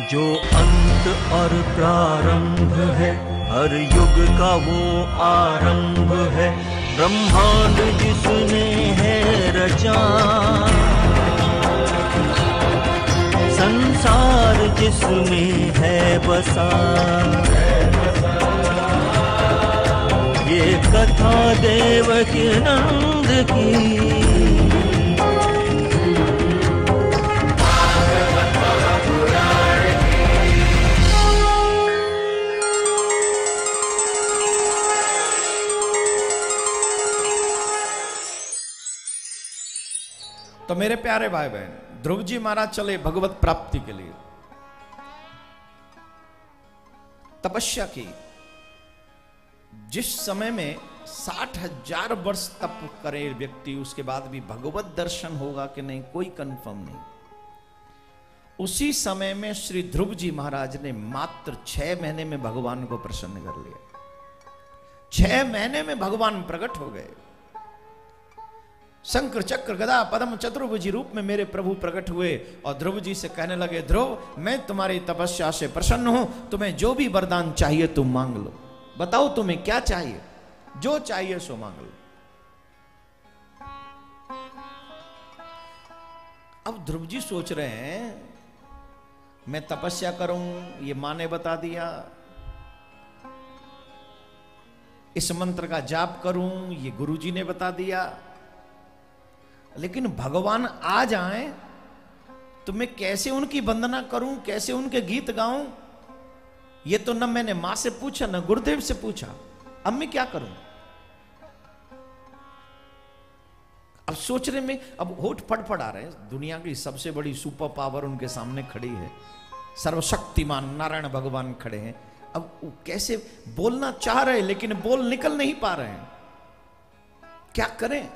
जो अंत और प्रारंभ है, हर युग का वो आरंभ है। ब्रह्मांड जिसने है रचा, संसार जिसमें है बसा, ये कथा देवकी नंद की। तो मेरे प्यारे भाई बहन, ध्रुव जी महाराज चले भगवत प्राप्ति के लिए, तपस्या की। जिस समय में 60,000 वर्ष तप करे व्यक्ति, उसके बाद भी भगवत दर्शन होगा कि नहीं कोई कंफर्म नहीं। उसी समय में श्री ध्रुव जी महाराज ने मात्र 6 महीने में भगवान को प्रसन्न कर लिया। 6 महीने में भगवान प्रकट हो गए। शंकर चक्र गदा पद्म चतुर्भुजी रूप में मेरे प्रभु प्रकट हुए और ध्रुव जी से कहने लगे, ध्रुव मैं तुम्हारी तपस्या से प्रसन्न हूं, तुम्हें जो भी वरदान चाहिए तुम मांग लो। बताओ तुम्हें क्या चाहिए, जो चाहिए सो मांग लो। अब ध्रुव जी सोच रहे हैं, मैं तपस्या करूं, ये मां ने बता दिया, इस मंत्र का जाप करूं, ये गुरु जी ने बता दिया, लेकिन भगवान आ जाएं तो मैं कैसे उनकी वंदना करूं, कैसे उनके गीत गाऊं? ये तो न मैंने मां से पूछा न गुरुदेव से पूछा, अब मैं क्या करूं? अब सोचने में अब होठ फड़फड़ आ रहे हैं। दुनिया की सबसे बड़ी सुपर पावर उनके सामने खड़ी है, सर्वशक्तिमान नारायण भगवान खड़े हैं। अब वो कैसे बोलना चाह रहे लेकिन बोल निकल नहीं पा रहे हैं, क्या करें?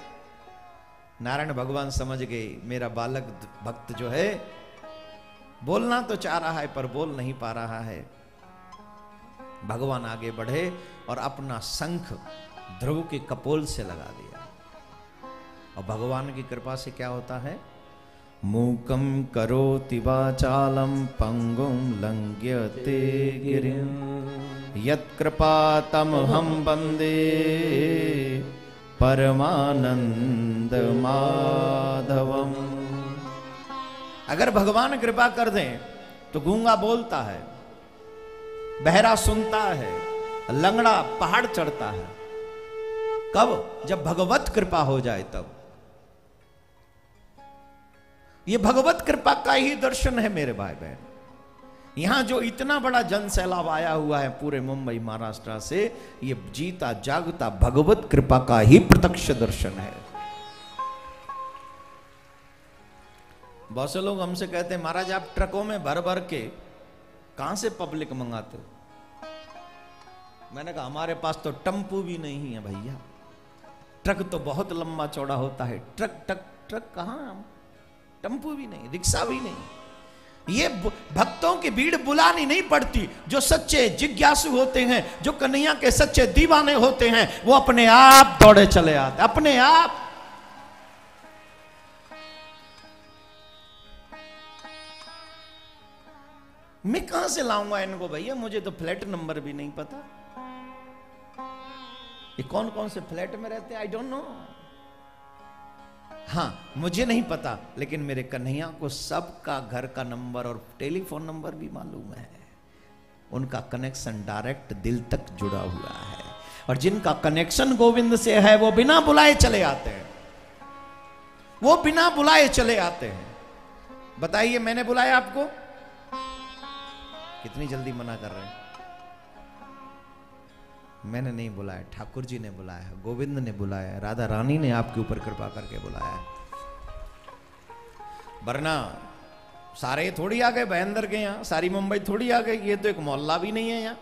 नारायण भगवान समझ गए, मेरा बालक भक्त जो है बोलना तो चाह रहा है पर बोल नहीं पा रहा है। भगवान आगे बढ़े और अपना शंख ध्रुव के कपोल से लगा दिया। और भगवान की कृपा से क्या होता है? मूकम करोति वाचालम पंगुम लंघ्यते गिरिं यत्कृपातम हम वंदे परमानंद माधवम। अगर भगवान कृपा कर दें तो गूंगा बोलता है, बहरा सुनता है, लंगड़ा पहाड़ चढ़ता है। कब? जब भगवत कृपा हो जाए तब। ये भगवत कृपा का ही दर्शन है मेरे भाई बहन। यहां जो इतना बड़ा जन सैलाब आया हुआ है पूरे मुंबई महाराष्ट्र से, ये जीता जागता भगवत कृपा का ही प्रत्यक्ष दर्शन है। बहुत से लोग हमसे कहते हैं, महाराज आप ट्रकों में भर भर के कहां से पब्लिक मंगाते हो? मैंने कहा हमारे पास तो टेम्पू भी नहीं है भैया। ट्रक तो बहुत लंबा चौड़ा होता है, ट्रक ट्रक ट्रक कहां, टेम्पू भी नहीं, रिक्शा भी नहीं। ये भक्तों की भीड़ बुलानी नहीं पड़ती। जो सच्चे जिज्ञासु होते हैं, जो कन्हैया के सच्चे दीवाने होते हैं, वो अपने आप दौड़े चले आते, अपने आप। मैं कहां से लाऊंगा इनको भैया? मुझे तो फ्लैट नंबर भी नहीं पता। ये कौन कौन से फ्लैट में रहते हैं आई डोंट नो। हाँ मुझे नहीं पता, लेकिन मेरे कन्हैया को सबका घर का नंबर और टेलीफोन नंबर भी मालूम है। उनका कनेक्शन डायरेक्ट दिल तक जुड़ा हुआ है। और जिनका कनेक्शन गोविंद से है वो बिना बुलाए चले आते हैं, वो बिना बुलाए चले आते हैं। बताइए मैंने बुलाया आपको? कितनी जल्दी मना कर रहे हैं। मैंने नहीं बुलाया, ठाकुर जी ने बुलाया, गोविंद ने बुलाया, राधा रानी ने आपके ऊपर कृपा करके बुलाया। वरना सारे थोड़ी आ गए भयंदर के यहाँ, सारी मुंबई थोड़ी आ गई। ये तो एक मोहल्ला भी नहीं है यहाँ।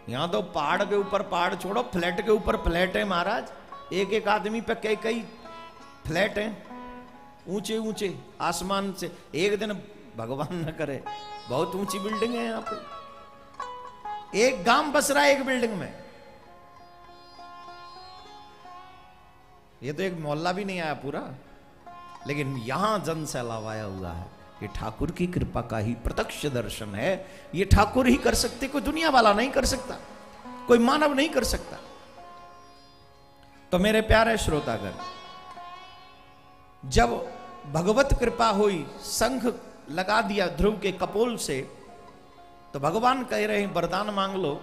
यहाँ तो पहाड़ के ऊपर पहाड़ छोड़ो, फ्लैट के ऊपर फ्लैट है महाराज। एक एक आदमी पे कई कई फ्लैट हैं, ऊंचे ऊंचे आसमान से। एक दिन भगवान न करे बहुत ऊंची बिल्डिंग है यहाँ पे। एक गांव बस रहा है एक बिल्डिंग में। ये तो एक मोहल्ला भी नहीं आया पूरा, लेकिन यहां जन सैलाब आया हुआ है। ये ठाकुर की कृपा का ही प्रत्यक्ष दर्शन है। ये ठाकुर ही कर सकते, कोई दुनिया वाला नहीं कर सकता, कोई मानव नहीं कर सकता। तो मेरे प्यारे श्रोतागण, जब भगवत कृपा हुई, शंख लगा दिया ध्रुव के कपोल से, तो भगवान कह रहे हैं वरदान मांग लो।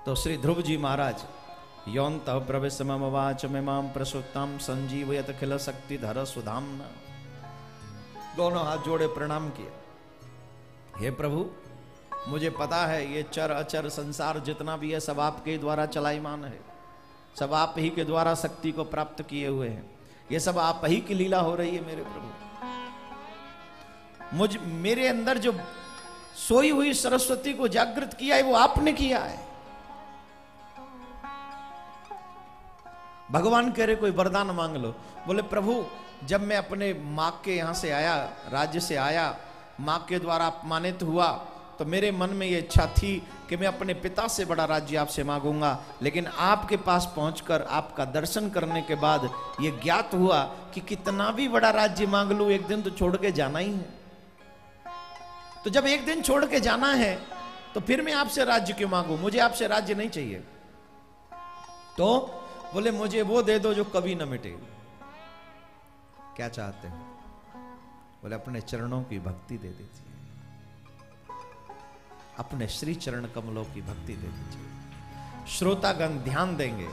तो श्री ध्रुव जी महाराज यौनतः प्रवेश ममवाच में माम प्रसुताम संजीवयत खिल शक्ति धर सुधामना, दोनों हाथ जोड़े प्रणाम किया। हे प्रभु, मुझे पता है ये चर अचर संसार जितना भी है सब आपके द्वारा चलायमान है, सब आप ही के द्वारा शक्ति को प्राप्त किए हुए हैं, ये सब आप ही की लीला हो रही है मेरे प्रभु। मेरे अंदर जो सोई हुई सरस्वती को जागृत किया है वो आपने किया है। भगवान कह रहे कोई वरदान मांग लो। बोले प्रभु, जब मैं अपने माँ के यहां से आया, राज्य से आया, माँ के द्वारा अपमानित हुआ, तो मेरे मन में ये इच्छा थी कि मैं अपने पिता से बड़ा राज्य आपसे मांगूंगा, लेकिन आपके पास पहुंचकर आपका दर्शन करने के बाद ये ज्ञात हुआ कि कितना भी बड़ा राज्य मांग लूं एक दिन तो छोड़ के जाना ही है। तो जब एक दिन छोड़ के जाना है तो फिर मैं आपसे राज्य क्यों मांगू, मुझे आपसे राज्य नहीं चाहिए। तो बोले मुझे वो दे दो जो कभी न मिटे। क्या चाहते हैं? बोले अपने चरणों की भक्ति दे दीजिए, अपने श्री चरण कमलों की भक्ति दे दीजिए। श्रोतागण ध्यान देंगे,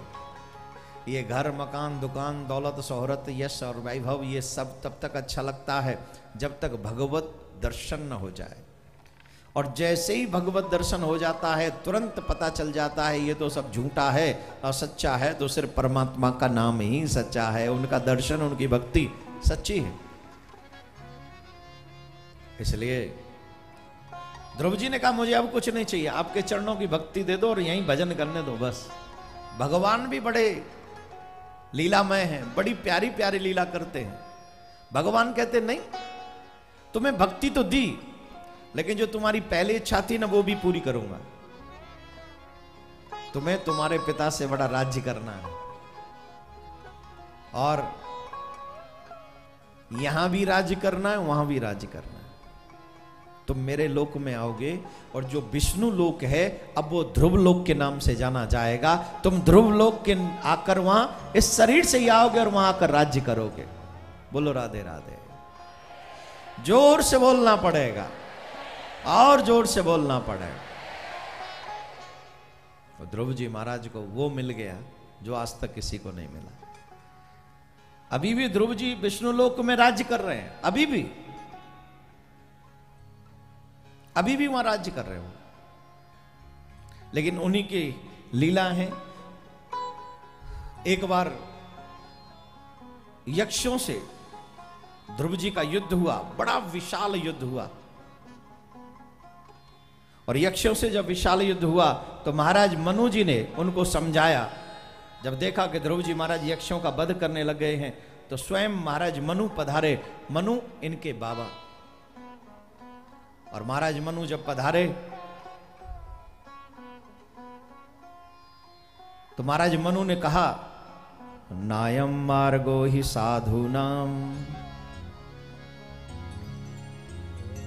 ये घर मकान दुकान दौलत शोहरत यश और वैभव ये सब तब तक अच्छा लगता है जब तक भगवत दर्शन न हो जाए, और जैसे ही भगवत दर्शन हो जाता है तुरंत पता चल जाता है ये तो सब झूठा है और सच्चा है तो सिर्फ परमात्मा का नाम ही सच्चा है, उनका दर्शन उनकी भक्ति सच्ची है। इसलिए ध्रुव जी ने कहा मुझे अब कुछ नहीं चाहिए, आपके चरणों की भक्ति दे दो और यहीं भजन करने दो बस। भगवान भी बड़े लीलामय हैं, बड़ी प्यारी प्यारी लीला करते हैं। भगवान कहते नहीं, तुम्हें भक्ति तो दी, लेकिन जो तुम्हारी पहली इच्छा थी ना वो भी पूरी करूंगा। तुम्हें तुम्हारे पिता से बड़ा राज्य करना है, और यहां भी राज्य करना है, वहां भी राज्य करना है। तुम मेरे लोक में आओगे, और जो विष्णु लोक है अब वो ध्रुव लोक के नाम से जाना जाएगा। तुम ध्रुव लोक के आकर वहां इस शरीर से ही आओगे और वहां आकर राज्य करोगे। बोलो राधे राधे। जोर से बोलना पड़ेगा, और जोर से बोलना पड़ेगा। तो ध्रुव जी महाराज को वो मिल गया जो आज तक किसी को नहीं मिला। अभी भी ध्रुव जी विष्णु लोक में राज्य कर रहे हैं, अभी भी वहां राज्य कर रहे हो, लेकिन उन्हीं की लीला है। एक बार यक्षों से ध्रुव जी का युद्ध हुआ, बड़ा विशाल युद्ध हुआ, और यक्षों से जब विशाल युद्ध हुआ तो महाराज मनु जी ने उनको समझाया। जब देखा कि ध्रुव जी महाराज यक्षों का वध करने लग गए हैं तो स्वयं महाराज मनु पधारे। मनु इनके बाबा, और महाराज मनु जब पधारे तो महाराज मनु ने कहा नायम मार्गो ही साधूनाम।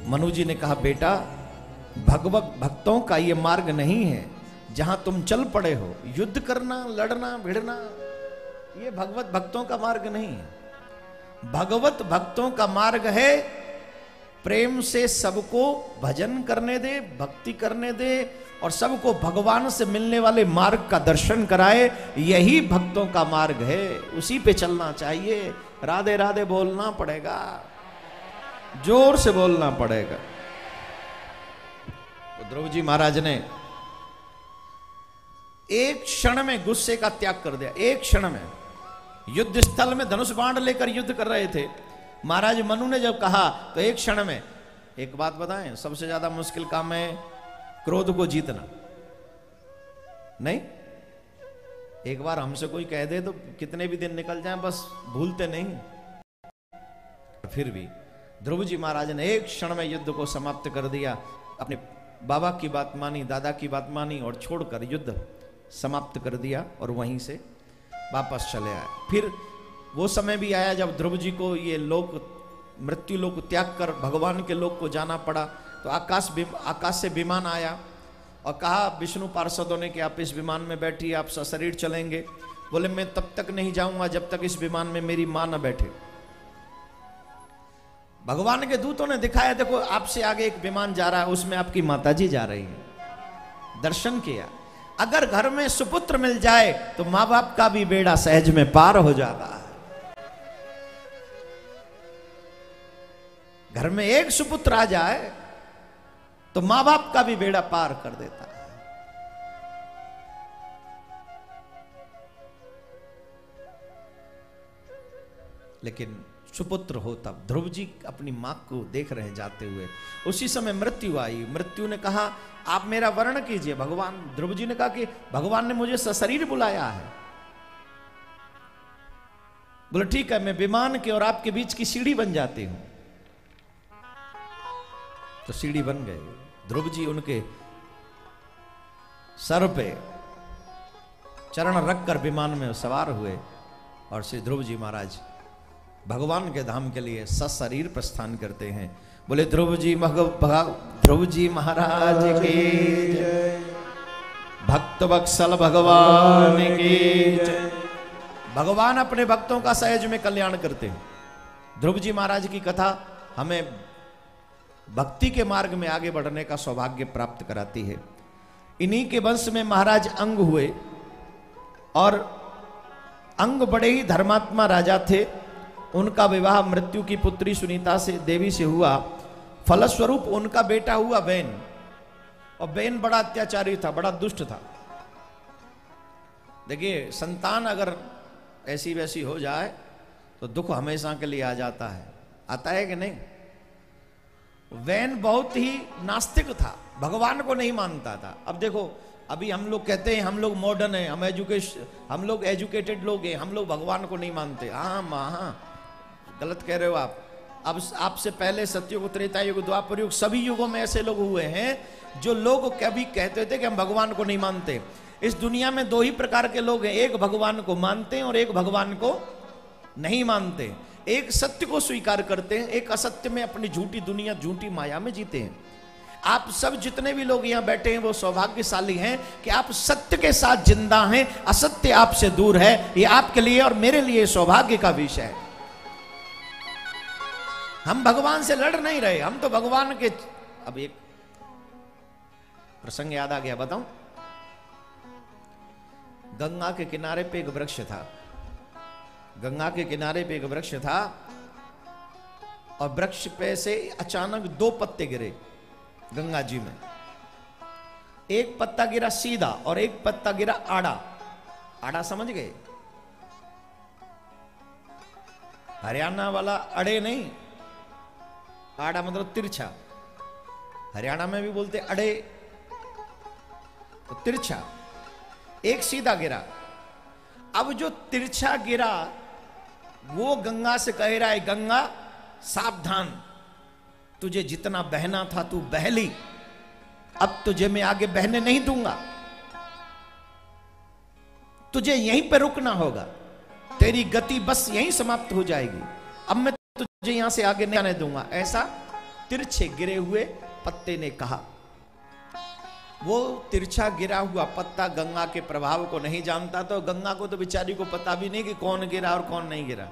मनु जी ने कहा बेटा, भगवत भक्तों का ये मार्ग नहीं है जहां तुम चल पड़े हो। युद्ध करना, लड़ना, भिड़ना, ये भगवत भक्तों का मार्ग नहीं है। भगवत भक्तों का मार्ग है प्रेम से सबको भजन करने दे, भक्ति करने दे, और सबको भगवान से मिलने वाले मार्ग का दर्शन कराए। यही भक्तों का मार्ग है, उसी पे चलना चाहिए। राधे राधे बोलना पड़ेगा, जोर से बोलना पड़ेगा। ध्रुव जी महाराज ने एक क्षण में गुस्से का त्याग कर दिया। एक क्षण में युद्ध स्थल में धनुष बाण लेकर युद्ध कर रहे थे, महाराज मनु ने जब कहा तो एक क्षण में। एक बात बताएं, सबसे ज्यादा मुश्किल काम है क्रोध को जीतना। नहीं, एक बार हमसे कोई कह दे तो कितने भी दिन निकल जाएं बस भूलते नहीं। फिर भी ध्रुव जी महाराज ने एक क्षण में युद्ध को समाप्त कर दिया। अपने बाबा की बात मानी, दादा की बात मानी, और छोड़कर युद्ध समाप्त कर दिया और वहीं से वापस चले आए। फिर वो समय भी आया जब ध्रुव जी को ये लोक मृत्यु लोक त्याग कर भगवान के लोक को जाना पड़ा। तो आकाश से विमान आया और कहा विष्णु पार्षदों ने कि आप इस विमान में बैठिए, आप सशरीर चलेंगे। बोले मैं तब तक नहीं जाऊंगा जब तक इस विमान में मेरी मां न बैठे। भगवान के दूतों ने दिखाया, देखो आपसे आगे एक विमान जा रहा है, उसमें आपकी माताजी जा रही है। दर्शन किया। अगर घर में सुपुत्र मिल जाए तो मां बाप का भी बेड़ा सहज में पार हो जाता है। घर में एक सुपुत्र आ जाए तो मां बाप का भी बेड़ा पार कर देता है। लेकिन सुपुत्र हो तब ध्रुव जी अपनी मां को देख रहे जाते हुए, उसी समय मृत्यु आई। मृत्यु ने कहा आप मेरा वर्ण कीजिए। भगवान ध्रुव जी ने कहा कि भगवान ने मुझे सशरीर बुलाया है। बोले ठीक है, मैं विमान के और आपके बीच की सीढ़ी बन जाती हूं। तो सीढ़ी बन गए। ध्रुव जी उनके सर पे चरण रखकर विमान में सवार हुए और श्री ध्रुव जी महाराज भगवान के धाम के लिए सशरीर प्रस्थान करते हैं। बोले ध्रुव जी महाराज की जय, भक्त वत्सल भगवान की जय। भगवान अपने भक्तों का सहज में कल्याण करते हैं। ध्रुव जी महाराज की कथा हमें भक्ति के मार्ग में आगे बढ़ने का सौभाग्य प्राप्त कराती है। इन्हीं के वंश में महाराज अंग हुए और अंग बड़े ही धर्मात्मा राजा थे। उनका विवाह मृत्यु की पुत्री सुनीता से देवी से हुआ। फलस्वरूप उनका बेटा हुआ बैन, और बैन बड़ा अत्याचारी था, बड़ा दुष्ट था। देखिए संतान अगर ऐसी वैसी हो जाए तो दुख हमेशा के लिए आ जाता है। आता है कि नहीं? वैन बहुत ही नास्तिक था, भगवान को नहीं मानता था। अब देखो अभी हम लोग कहते हैं हम लोग मॉडर्न हैं, हम लोग एजुकेटेड लोग हैं, हम लोग भगवान को नहीं मानते। हाँ गलत कह रहे हो आप। अब आपसे पहले सतयुग, त्रेता युग, द्वापर युग, सभी युगों में ऐसे लोग हुए हैं जो लोग कभी कहते थे कि हम भगवान को नहीं मानते। इस दुनिया में दो ही प्रकार के लोग हैं, एक भगवान को मानते हैं और एक भगवान को नहीं मानते। एक सत्य को स्वीकार करते हैं, एक असत्य में अपनी झूठी दुनिया, झूठी माया में जीते हैं। आप सब जितने भी लोग यहां बैठे हैं वो सौभाग्यशाली हैं कि आप सत्य के साथ जिंदा हैं, असत्य आपसे दूर है। ये आपके लिए और मेरे लिए सौभाग्य का विषय है। हम भगवान से लड़ नहीं रहे, हम तो भगवान के। अब एक प्रसंग याद आ गया, बताऊं। गंगा के किनारे पे एक वृक्ष था। गंगा के किनारे पे एक वृक्ष था और वृक्ष पे से अचानक दो पत्ते गिरे गंगा जी में। एक पत्ता गिरा सीधा और एक पत्ता गिरा आड़ा। आड़ा समझ गए? हरियाणा वाला अड़े नहीं, आड़ा मतलब तिरछा। हरियाणा में भी बोलते अड़े, तो तिरछा। एक सीधा गिरा। अब जो तिरछा गिरा वो गंगा से कह रहा है, गंगा सावधान, तुझे जितना बहना था तू बह ली, अब तुझे मैं आगे बहने नहीं दूंगा, तुझे यहीं पर रुकना होगा, तेरी गति बस यहीं समाप्त हो जाएगी, अब मैं तुझे यहां से आगे नहीं आने दूंगा। ऐसा तिरछे गिरे हुए पत्ते ने कहा। वो तिरछा गिरा हुआ पत्ता गंगा के प्रभाव को नहीं जानता, तो गंगा को तो बेचारी को पता भी नहीं कि कौन गिरा और कौन नहीं गिरा।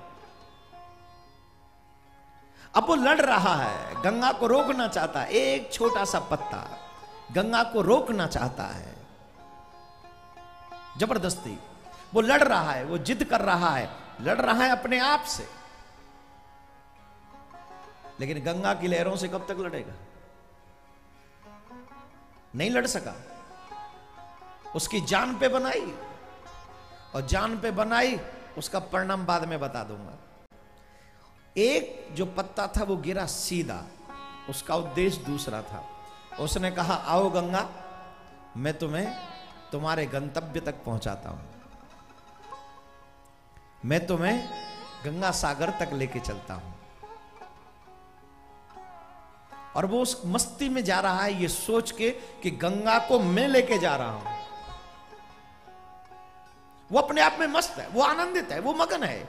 अब वो लड़ रहा है, गंगा को रोकना चाहता है। एक छोटा सा पत्ता गंगा को रोकना चाहता है जबरदस्ती। वो लड़ रहा है, वो जिद कर रहा है, लड़ रहा है अपने आप से। लेकिन गंगा की लहरों से कब तक लड़ेगा? नहीं लड़ सका। उसकी जान पे बनाई, और जान पे बनाई, उसका परिणाम बाद में बता दूंगा। एक जो पत्ता था वो गिरा सीधा, उसका उद्देश्य दूसरा था। उसने कहा आओ गंगा, मैं तुम्हें तुम्हारे गंतव्य तक पहुंचाता हूं, मैं तुम्हें गंगा सागर तक लेके चलता हूं। और वो उस मस्ती में जा रहा है ये सोच के कि गंगा को मैं लेके जा रहा हूं। वो अपने आप में मस्त है, वो आनंदित है, वो मगन है,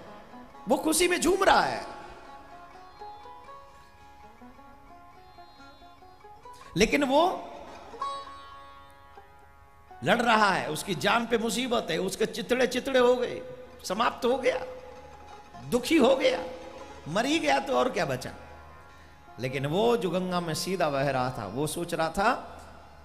वो खुशी में झूम रहा है। लेकिन वो लड़ रहा है, उसकी जान पे मुसीबत है, उसके चितड़े चितड़े हो गए, समाप्त हो गया, दुखी हो गया, मर ही गया तो और क्या बचा। लेकिन वो जो गंगा में सीधा बह रहा था, वो सोच रहा था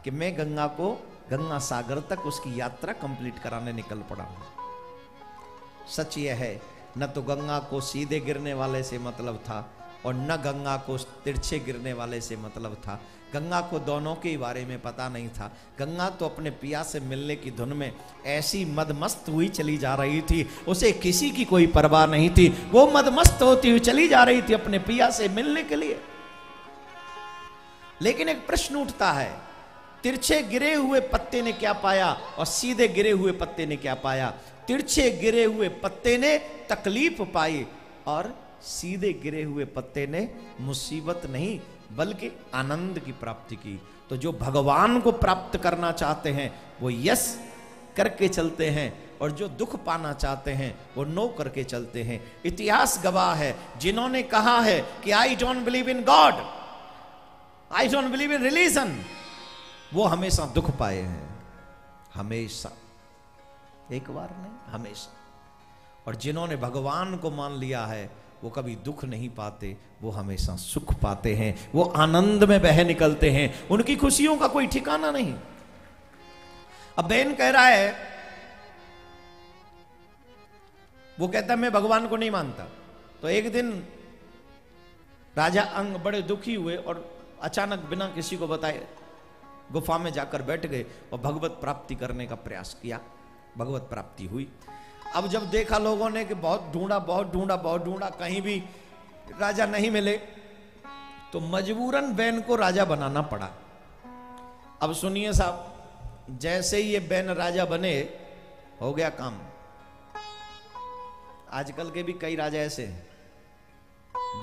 कि मैं गंगा सागर तक उसकी यात्रा कंप्लीट कराने निकल पड़ा हूं। सच यह है, न तो गंगा को सीधे गिरने वाले से मतलब था और न गंगा को तिरछे गिरने वाले से मतलब था। गंगा को दोनों के बारे में पता नहीं था। गंगा तो अपने पिया से मिलने की धुन में ऐसी मदमस्त हुई चली जा रही थी, उसे किसी की कोई परवाह नहीं थी। वो मदमस्त होती हुई चली जा रही थी अपने पिया से मिलने के लिए। लेकिन एक प्रश्न उठता है, तिरछे गिरे हुए पत्ते ने क्या पाया और सीधे गिरे हुए पत्ते ने क्या पाया? तिरछे गिरे हुए पत्ते ने तकलीफ पाई और सीधे गिरे हुए पत्ते ने मुसीबत नहीं बल्कि आनंद की प्राप्ति की। तो जो भगवान को प्राप्त करना चाहते हैं वो यस करके चलते हैं, और जो दुख पाना चाहते हैं वो नो करके चलते हैं। इतिहास गवाह है, जिन्होंने कहा है कि I don't believe in God, I don't believe in religion, वो हमेशा दुख पाए हैं, हमेशा, एक बार नहीं, हमेशा। और जिन्होंने भगवान को मान लिया है वो कभी दुख नहीं पाते, वो हमेशा सुख पाते हैं, वो आनंद में बह निकलते हैं, उनकी खुशियों का कोई ठिकाना नहीं। अब बहन कह रहा है, वो कहता है मैं भगवान को नहीं मानता। तो एक दिन राजा अंग बड़े दुखी हुए और अचानक बिना किसी को बताए गुफा में जाकर बैठ गए और भगवत प्राप्ति करने का प्रयास किया। भगवत प्राप्ति हुई। अब जब देखा लोगों ने कि बहुत ढूंढा, कहीं भी राजा नहीं मिले, तो मजबूरन बैन को राजा बनाना पड़ा। अब सुनिए साहब, जैसे ही ये बैन राजा बने, हो गया काम। आजकल के भी कई राजा ऐसे हैं,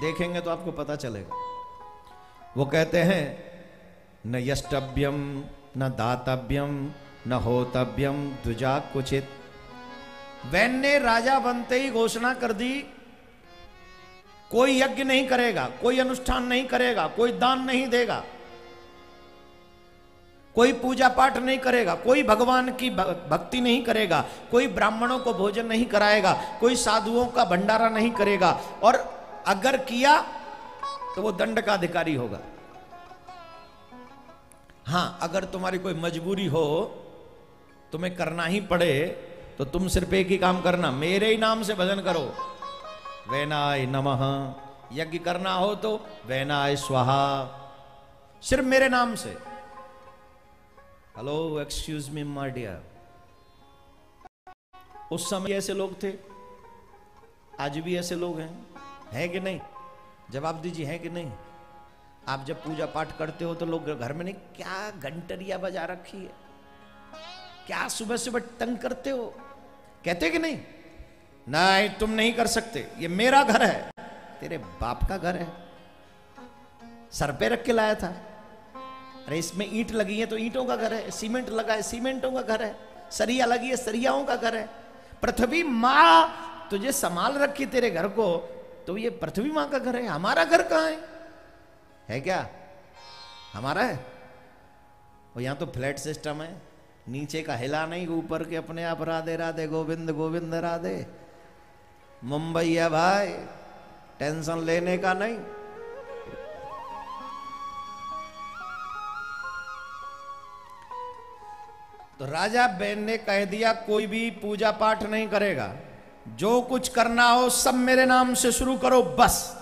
देखेंगे तो आपको पता चलेगा। वो कहते हैं न यष्टव्यम न दातव्यम न होतव्यम द्विजा कुचित। वैन ने राजा बनते ही घोषणा कर दी, कोई यज्ञ नहीं करेगा, कोई अनुष्ठान नहीं करेगा, कोई दान नहीं देगा, कोई पूजा पाठ नहीं करेगा, कोई भगवान की भक्ति नहीं करेगा, कोई ब्राह्मणों को भोजन नहीं कराएगा, कोई साधुओं का भंडारा नहीं करेगा, और अगर किया तो वो दंड का अधिकारी होगा। हां, अगर तुम्हारी कोई मजबूरी हो, तुम्हें करना ही पड़े, तो तुम सिर्फ एक ही काम करना, मेरे ही नाम से भजन करो, वैनाय नमः। यज्ञ करना हो तो वैनाय स्वाहा, सिर्फ मेरे नाम से। Hello, excuse me my dear. उस समय ऐसे लोग थे, आज भी ऐसे लोग हैं कि नहीं? जवाब दीजिए, हैं कि नहीं? आप जब पूजा पाठ करते हो तो लोग घर में नहीं, क्या घंटरिया बजा रखी है, क्या सुबह सुबह तंग करते हो, कहते कि नहीं? नहीं, तुम नहीं कर सकते, ये मेरा घर है। तेरे बाप का घर है, सर पे रख के लाया था। अरे इसमें ईंट लगी है तो ईंटों का घर है, सीमेंट लगा है सीमेंटों का घर है, सरिया लगी है सरियाओं का घर है। पृथ्वी माँ तुझे संभाल रखी तेरे घर को, तो ये पृथ्वी माँ का घर है। हमारा घर कहाँ है क्या? हमारा है? और यहां तो फ्लैट सिस्टम है, नीचे का हिला नहीं, ऊपर के अपने आप राधे राधे गोविंद गोविंद राधे। मुंबई है भाई, टेंशन लेने का नहीं। तो राजा बैन ने कह दिया, कोई भी पूजा पाठ नहीं करेगा, जो कुछ करना हो सब मेरे नाम से शुरू करो, बस।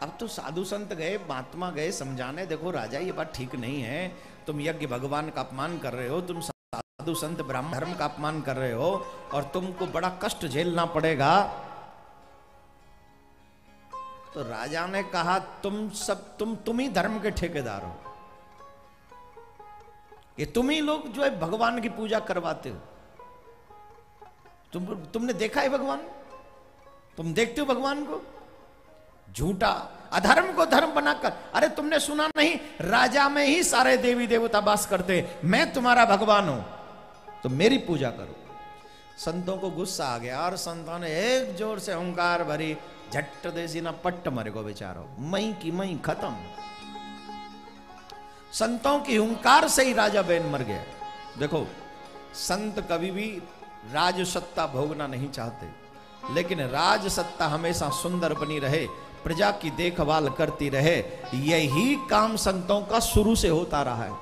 अब तो साधु संत गए, महात्मा गए समझाने, देखो राजा ये बात ठीक नहीं है, तुम यज्ञ भगवान का अपमान कर रहे हो, तुम साधु संत ब्राह्मण धर्म का अपमान कर रहे हो, और तुमको बड़ा कष्ट झेलना पड़ेगा। तो राजा ने कहा, तुम ही धर्म के ठेकेदार हो, ये तुम ही लोग जो है भगवान की पूजा करवाते हो। तुमने देखा है भगवान? तुम देखते हो भगवान को? झूठा, अधर्म को धर्म बनाकर। अरे तुमने सुना नहीं, राजा में ही सारे देवी देवता वास करते, मैं तुम्हारा भगवान हूं, तो मेरी पूजा करो। संतों को गुस्सा आ गया और संतों ने एक जोर से हुंकार भरी, झट्ट देसी ना पट्ट मरे को बेचारो, मई की मई खत्म। संतों की हुंकार से ही राजा बैन मर गया। देखो, संत कभी भी राज सत्ता भोगना नहीं चाहते, लेकिन राज सत्ता हमेशा सुंदर बनी रहे, प्रजा की देखभाल करती रहे, यही काम संतों का शुरू से होता रहा है।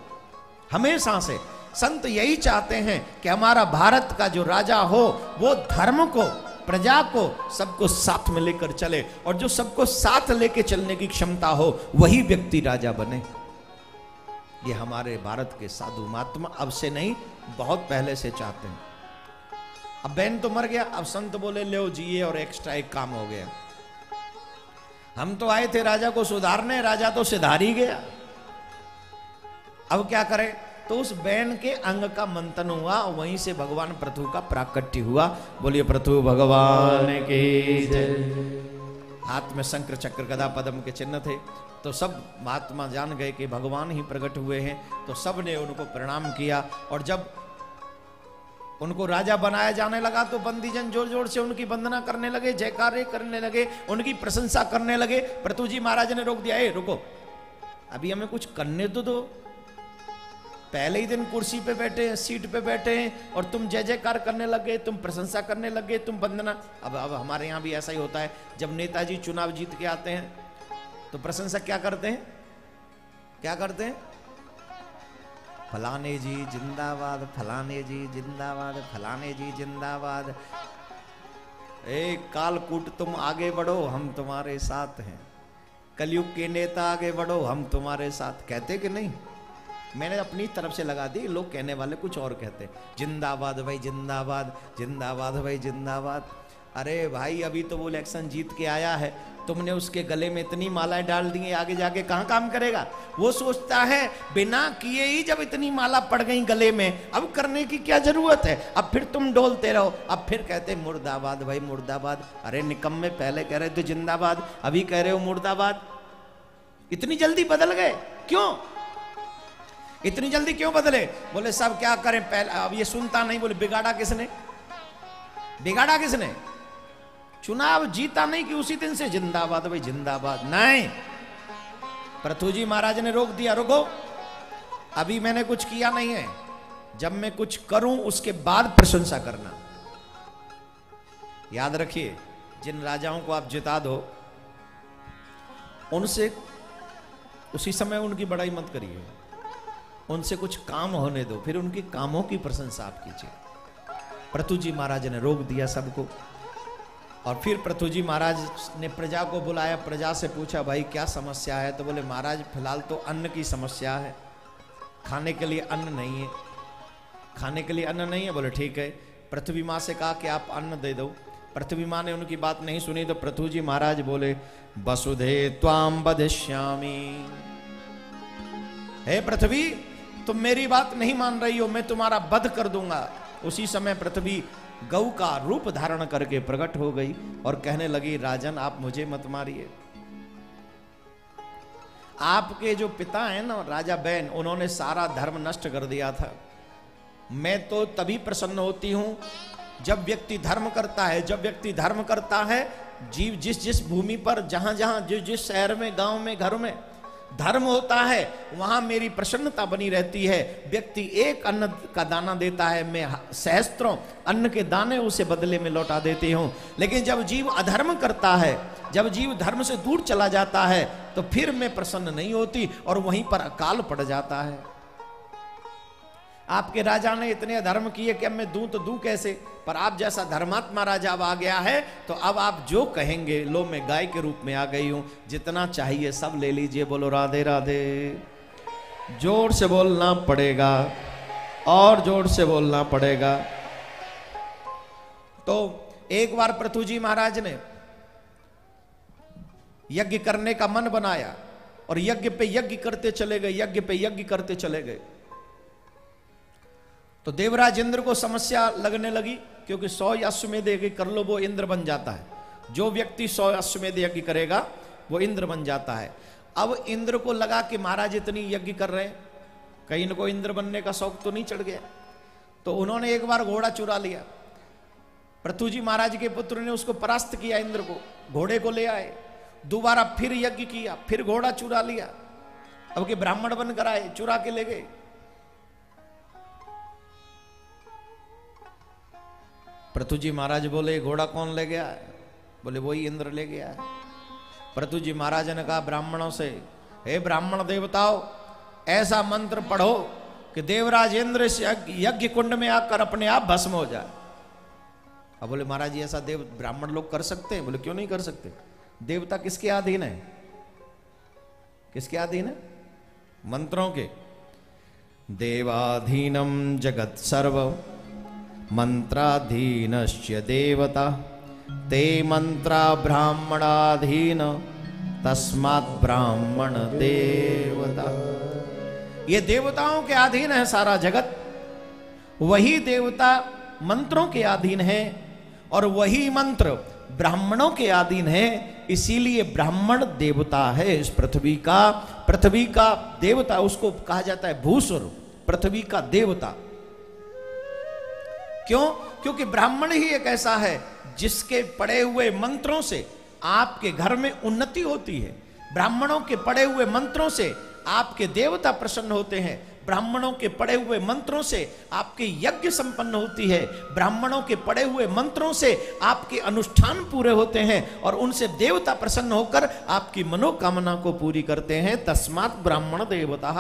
हमेशा से संत यही चाहते हैं कि हमारा भारत का जो राजा हो वो धर्म को, प्रजा को, सबको साथ में लेकर चले, और जो सबको साथ लेकर चलने की क्षमता हो वही व्यक्ति राजा बने। ये हमारे भारत के साधु महात्मा अब से नहीं, बहुत पहले से चाहते हैं। अब बैन तो मर गया, अब संत बोले ले जिए और एक्स्ट्रा एक काम हो गया। हम तो आए थे राजा को सुधारने, राजा तो सुधार ही गया। अब क्या करें? तो उस बैन के अंग का मंथन हुआ, वहीं से भगवान पृथु का प्राकट्य हुआ। बोलिए पृथु भगवान की जय। हाथ में शंकर चक्र गदा पद्म के चिन्ह थे, तो सब महात्मा जान गए कि भगवान ही प्रकट हुए हैं, तो सब ने उनको प्रणाम किया। और जब उनको राजा बनाया जाने लगा तो बंदीजन जोर जोर से उनकी वंदना करने लगे, जयकारे करने लगे, उनकी प्रशंसा करने लगे। पृथु जी महाराज ने रोक दिया, रुको, अभी हमें कुछ करने तो दो। पहले ही दिन कुर्सी पे बैठे हैं, सीट पे बैठे हैं, और तुम जय जयकार करने लगे, तुम प्रशंसा करने लगे, तुम वंदना। अब हमारे यहाँ भी ऐसा ही होता है, जब नेताजी चुनाव जीत के आते हैं तो प्रशंसा क्या करते हैं? क्या करते हैं? फलाने जी जिंदाबाद, फलाने जी जिंदाबाद, फलाने जी जिंदाबाद। ए कालकूट तुम आगे बढ़ो, हम तुम्हारे साथ हैं। कलयुग के नेता आगे बढ़ो, हम तुम्हारे साथ। कहते कि नहीं? मैंने अपनी तरफ से लगा दी, लोग कहने वाले कुछ और कहते, जिंदाबाद भाई जिंदाबाद, जिंदाबाद भाई जिंदाबाद। अरे भाई, अभी तो वो इलेक्शन जीत के आया है, तुमने उसके गले में इतनी मालाएं डाल दी, आगे जाके कहाँ काम करेगा? वो सोचता है बिना किए ही जब इतनी माला पड़ गई गले में, अब करने की क्या जरूरत है? अब फिर तुम डोलते रहो, अब फिर कहते मुर्दाबाद भाई मुर्दाबाद। अरे निकम्मे, पहले कह रहे थे जिंदाबाद, अभी कह रहे हो मुर्दाबाद। इतनी जल्दी बदल गए क्यों? इतनी जल्दी क्यों बदले? बोले सब क्या करें, पहले अब ये सुनता नहीं। बोले बिगाड़ा किसने? बिगाड़ा किसने? चुनाव जीता नहीं कि उसी दिन से जिंदाबाद भाई जिंदाबाद? नहीं, पृथु जी महाराज ने रोक दिया, रुको, अभी मैंने कुछ किया नहीं है, जब मैं कुछ करूं उसके बाद प्रशंसा करना। याद रखिए, जिन राजाओं को आप जिता दो उनसे उसी समय उनकी बड़ाई मत करिए, उनसे कुछ काम होने दो, फिर उनके कामों की प्रशंसा आप कीजिए। पृथु जी महाराज ने रोक दिया सबको, और फिर पृथु जी महाराज ने प्रजा को बुलाया, प्रजा से पूछा भाई क्या समस्या है? तो बोले महाराज फिलहाल तो अन्न की समस्या है, खाने के लिए अन्न नहीं है, खाने के लिए अन्न नहीं है। बोले ठीक है। पृथ्वी माँ से कहा कि आप अन्न दे दो। पृथ्वी माँ ने उनकी बात नहीं सुनी, तो पृथु जी महाराज बोले वसुधे त्वाम वदिष्यामि। हे पृथ्वी, तुम मेरी बात नहीं मान रही हो, मैं तुम्हारा वध कर दूंगा। उसी समय पृथ्वी गौ का रूप धारण करके प्रकट हो गई और कहने लगी राजन आप मुझे मत मारिए। आपके जो पिता हैं ना राजा बैन, उन्होंने सारा धर्म नष्ट कर दिया था। मैं तो तभी प्रसन्न होती हूं जब व्यक्ति धर्म करता है। जब व्यक्ति धर्म करता है, जीव जिस जिस भूमि पर, जहां जहां जिस जिस शहर में, गांव में, घर में धर्म होता है, वहां मेरी प्रसन्नता बनी रहती है। व्यक्ति एक अन्न का दाना देता है, मैं सहस्त्रों अन्न के दाने उसे बदले में लौटा देती हूं। लेकिन जब जीव अधर्म करता है, जब जीव धर्म से दूर चला जाता है, तो फिर मैं प्रसन्न नहीं होती और वहीं पर अकाल पड़ जाता है। आपके राजा ने इतने अधर्म किए कि अब मैं दूं तो दूं कैसे? पर आप जैसा धर्मात्मा राजा अब आ गया है, तो अब आप जो कहेंगे, लो मैं गाय के रूप में आ गई हूं, जितना चाहिए सब ले लीजिए। बोलो राधे राधे। जोर से बोलना पड़ेगा, और जोर से बोलना पड़ेगा। तो एक बार पृथु जी महाराज ने यज्ञ करने का मन बनाया और यज्ञ पे यज्ञ करते चले गए, यज्ञ पे यज्ञ करते चले गए। तो देवराज इंद्र को समस्या लगने लगी, क्योंकि 100 अश्वमेध यज्ञ कर लो वो इंद्र बन जाता है। जो व्यक्ति 100 अश्वमेध यज्ञ करेगा वो इंद्र बन जाता है। अब इंद्र को लगा कि महाराज इतनी यज्ञ कर रहे हैं, कहीं इनको इंद्र बनने का शौक तो नहीं चढ़ गया। तो उन्होंने एक बार घोड़ा चुरा लिया। पृथु जी महाराज के पुत्र ने उसको परास्त किया, इंद्र को, घोड़े को ले आए। दोबारा फिर यज्ञ किया, फिर घोड़ा चुरा लिया। अब के ब्राह्मण बनकर आए, चुरा के ले गए। पृथु जी महाराज बोले घोड़ा कौन ले गया? बोले वही इंद्र ले गया है। पृथु जी महाराज ने कहा ब्राह्मणों से, हे ब्राह्मण देवताओं, ऐसा मंत्र पढ़ो कि देवराज इंद्र इस यज्ञ कुंड में आकर अपने आप भस्म हो जाए। अब बोले महाराज जी ऐसा देव ब्राह्मण लोग कर सकते हैं? बोले क्यों नहीं कर सकते? देवता किसके अधीन है? किसके अधीन है? मंत्रों के। देवाधीनम जगत सर्व मंत्राधीनस्य देवता ते मंत्रा ब्राह्मणाधीन तस्मात् ब्राह्मण देवता। ये देवताओं के अधीन है सारा जगत, वही देवता मंत्रों के अधीन है और वही मंत्र ब्राह्मणों के अधीन है। इसीलिए ब्राह्मण देवता है इस पृथ्वी का। पृथ्वी का देवता उसको कहा जाता है भूसुर, पृथ्वी का देवता। क्यों? क्योंकि ब्राह्मण ही एक ऐसा है जिसके पढ़े हुए मंत्रों से आपके घर में उन्नति होती है। ब्राह्मणों के पढ़े हुए मंत्रों से आपके देवता प्रसन्न होते हैं। ब्राह्मणों के पढ़े हुए मंत्रों से आपके यज्ञ संपन्न होती है। ब्राह्मणों के पढ़े हुए मंत्रों से आपके अनुष्ठान पूरे होते हैं और उनसे देवता प्रसन्न होकर आपकी मनोकामना को पूरी करते हैं। तस्मात् ब्राह्मण देवता।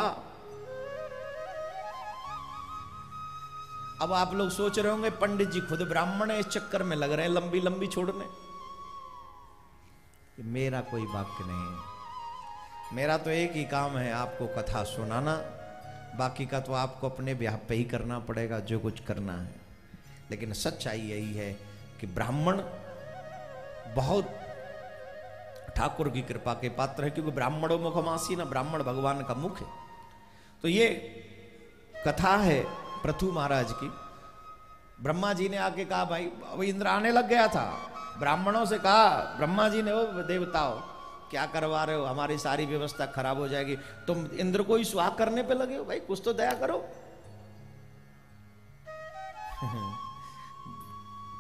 अब आप लोग सोच रहे होंगे पंडित जी खुद ब्राह्मण है, इस चक्कर में लग रहे हैं लंबी लंबी छोड़ने। मेरा कोई वाक्य नहीं, मेरा तो एक ही काम है आपको कथा सुनाना, बाकी का तो आपको अपने ब्याह पे ही करना पड़ेगा जो कुछ करना है। लेकिन सच्चाई यही है कि ब्राह्मण बहुत ठाकुर की कृपा के पात्र है, क्योंकि ब्राह्मणों मुखमासी ना, ब्राह्मण भगवान का मुख है। तो ये कथा है पृथु महाराज की। ब्रह्मा जी ने आके कहा भाई, अब इंद्र आने लग गया था, ब्राह्मणों से कहा ब्रह्मा जी ने, ओ देवताओं क्या करवा रहे हो, हमारी सारी व्यवस्था खराब हो जाएगी, तुम इंद्र को ही सुहाग करने पे लगे हो, भाई कुछ तो दया करो।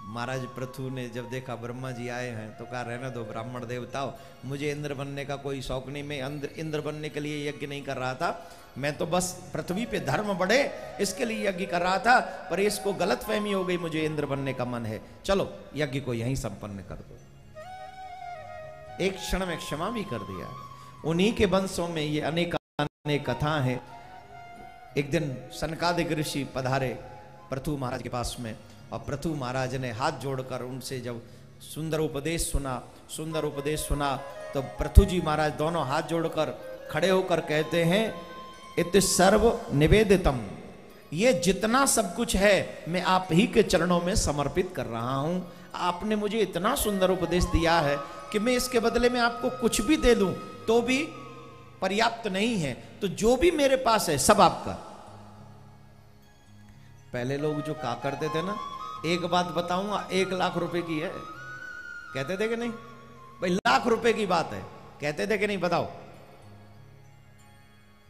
महाराज पृथु ने जब देखा ब्रह्मा जी आए हैं तो कहा रहने दो ब्राह्मण देवताओं, मुझे इंद्र बनने का कोई शौक नहीं, मैं इंद्र बनने के लिए यज्ञ नहीं कर रहा था, मैं तो बस पृथ्वी पे धर्म बढ़े इसके लिए यज्ञ कर रहा था, पर इसको गलतफहमी हो गई, मुझे इंद्र बनने का मन है, चलो यज्ञ को यहीं संपन्न कर दो। एक क्षण में क्षमा भी कर दिया। उन्हीं के वंशों में ये अनेक कथा है। एक दिन सनकादिक ऋषि पधारे पृथु महाराज के पास में, और पृथु महाराज ने हाथ जोड़कर उनसे जब सुंदर उपदेश सुना तो पृथु जी महाराज दोनों हाथ जोड़कर खड़े होकर कहते हैं, इत सर्व निवेदितम, ये जितना सब कुछ है मैं आप ही के चरणों में समर्पित कर रहा हूं। आपने मुझे इतना सुंदर उपदेश दिया है कि मैं इसके बदले में आपको कुछ भी दे दूं तो भी पर्याप्त नहीं है, तो जो भी मेरे पास है सब आपका। पहले लोग जो कहा करते थे ना, एक बात बताऊंगा 1 लाख रुपए की है, कहते थे कि नहीं भाई, लाख रुपए की बात है, कहते थे कि नहीं, बताओ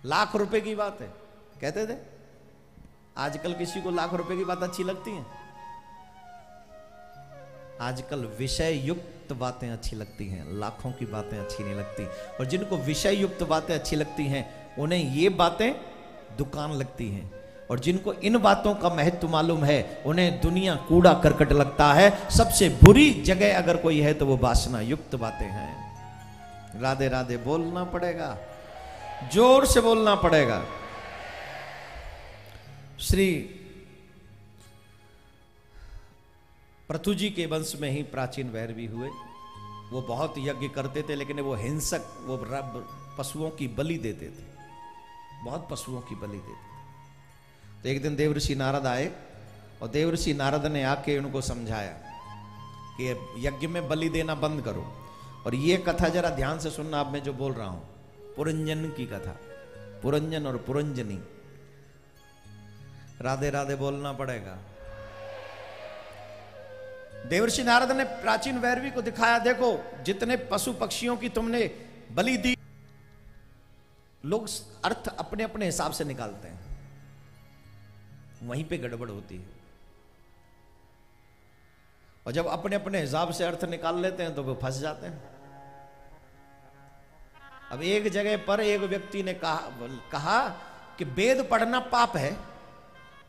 लाख रुपए की बात है, कहते थे। आजकल किसी को लाख रुपए की बात अच्छी लगती है? आजकल विषय युक्त बातें अच्छी लगती हैं, लाखों की बातें अच्छी नहीं लगती। और जिनको विषय युक्त बातें अच्छी लगती हैं उन्हें ये बातें दुकान लगती हैं, और जिनको इन बातों का महत्व मालूम है उन्हें दुनिया कूड़ा करकट लगता है। सबसे बुरी जगह अगर कोई है तो वो वासना युक्त बातें हैं। राधे राधे बोलना पड़ेगा, जोर से बोलना पड़ेगा। श्री पृथु जी के वंश में ही प्राचीन भैरवी हुए। वो बहुत यज्ञ करते थे, लेकिन वो हिंसक, वो पशुओं की बलि देते थे, बहुत पशुओं की बलि देते थे। तो एक दिन देवर्षि नारद आए, और देवर्षि नारद ने आके उनको समझाया कि यज्ञ में बलि देना बंद करो। और ये कथा जरा ध्यान से सुनना, अब मैं जो बोल रहा हूं, पुरंजन की कथा, पुरंजन और पुरंजनी। राधे राधे बोलना पड़ेगा। देवर्षि नारद ने प्राचीन भैरवी को दिखाया, देखो जितने पशु पक्षियों की तुमने बलि दी, लोग अर्थ अपने अपने हिसाब से निकालते हैं, वहीं पे गड़बड़ होती है। और जब अपने अपने हिसाब से अर्थ निकाल लेते हैं तो वो फंस जाते हैं। अब एक जगह पर एक व्यक्ति ने कहा कि वेद पढ़ना पाप है,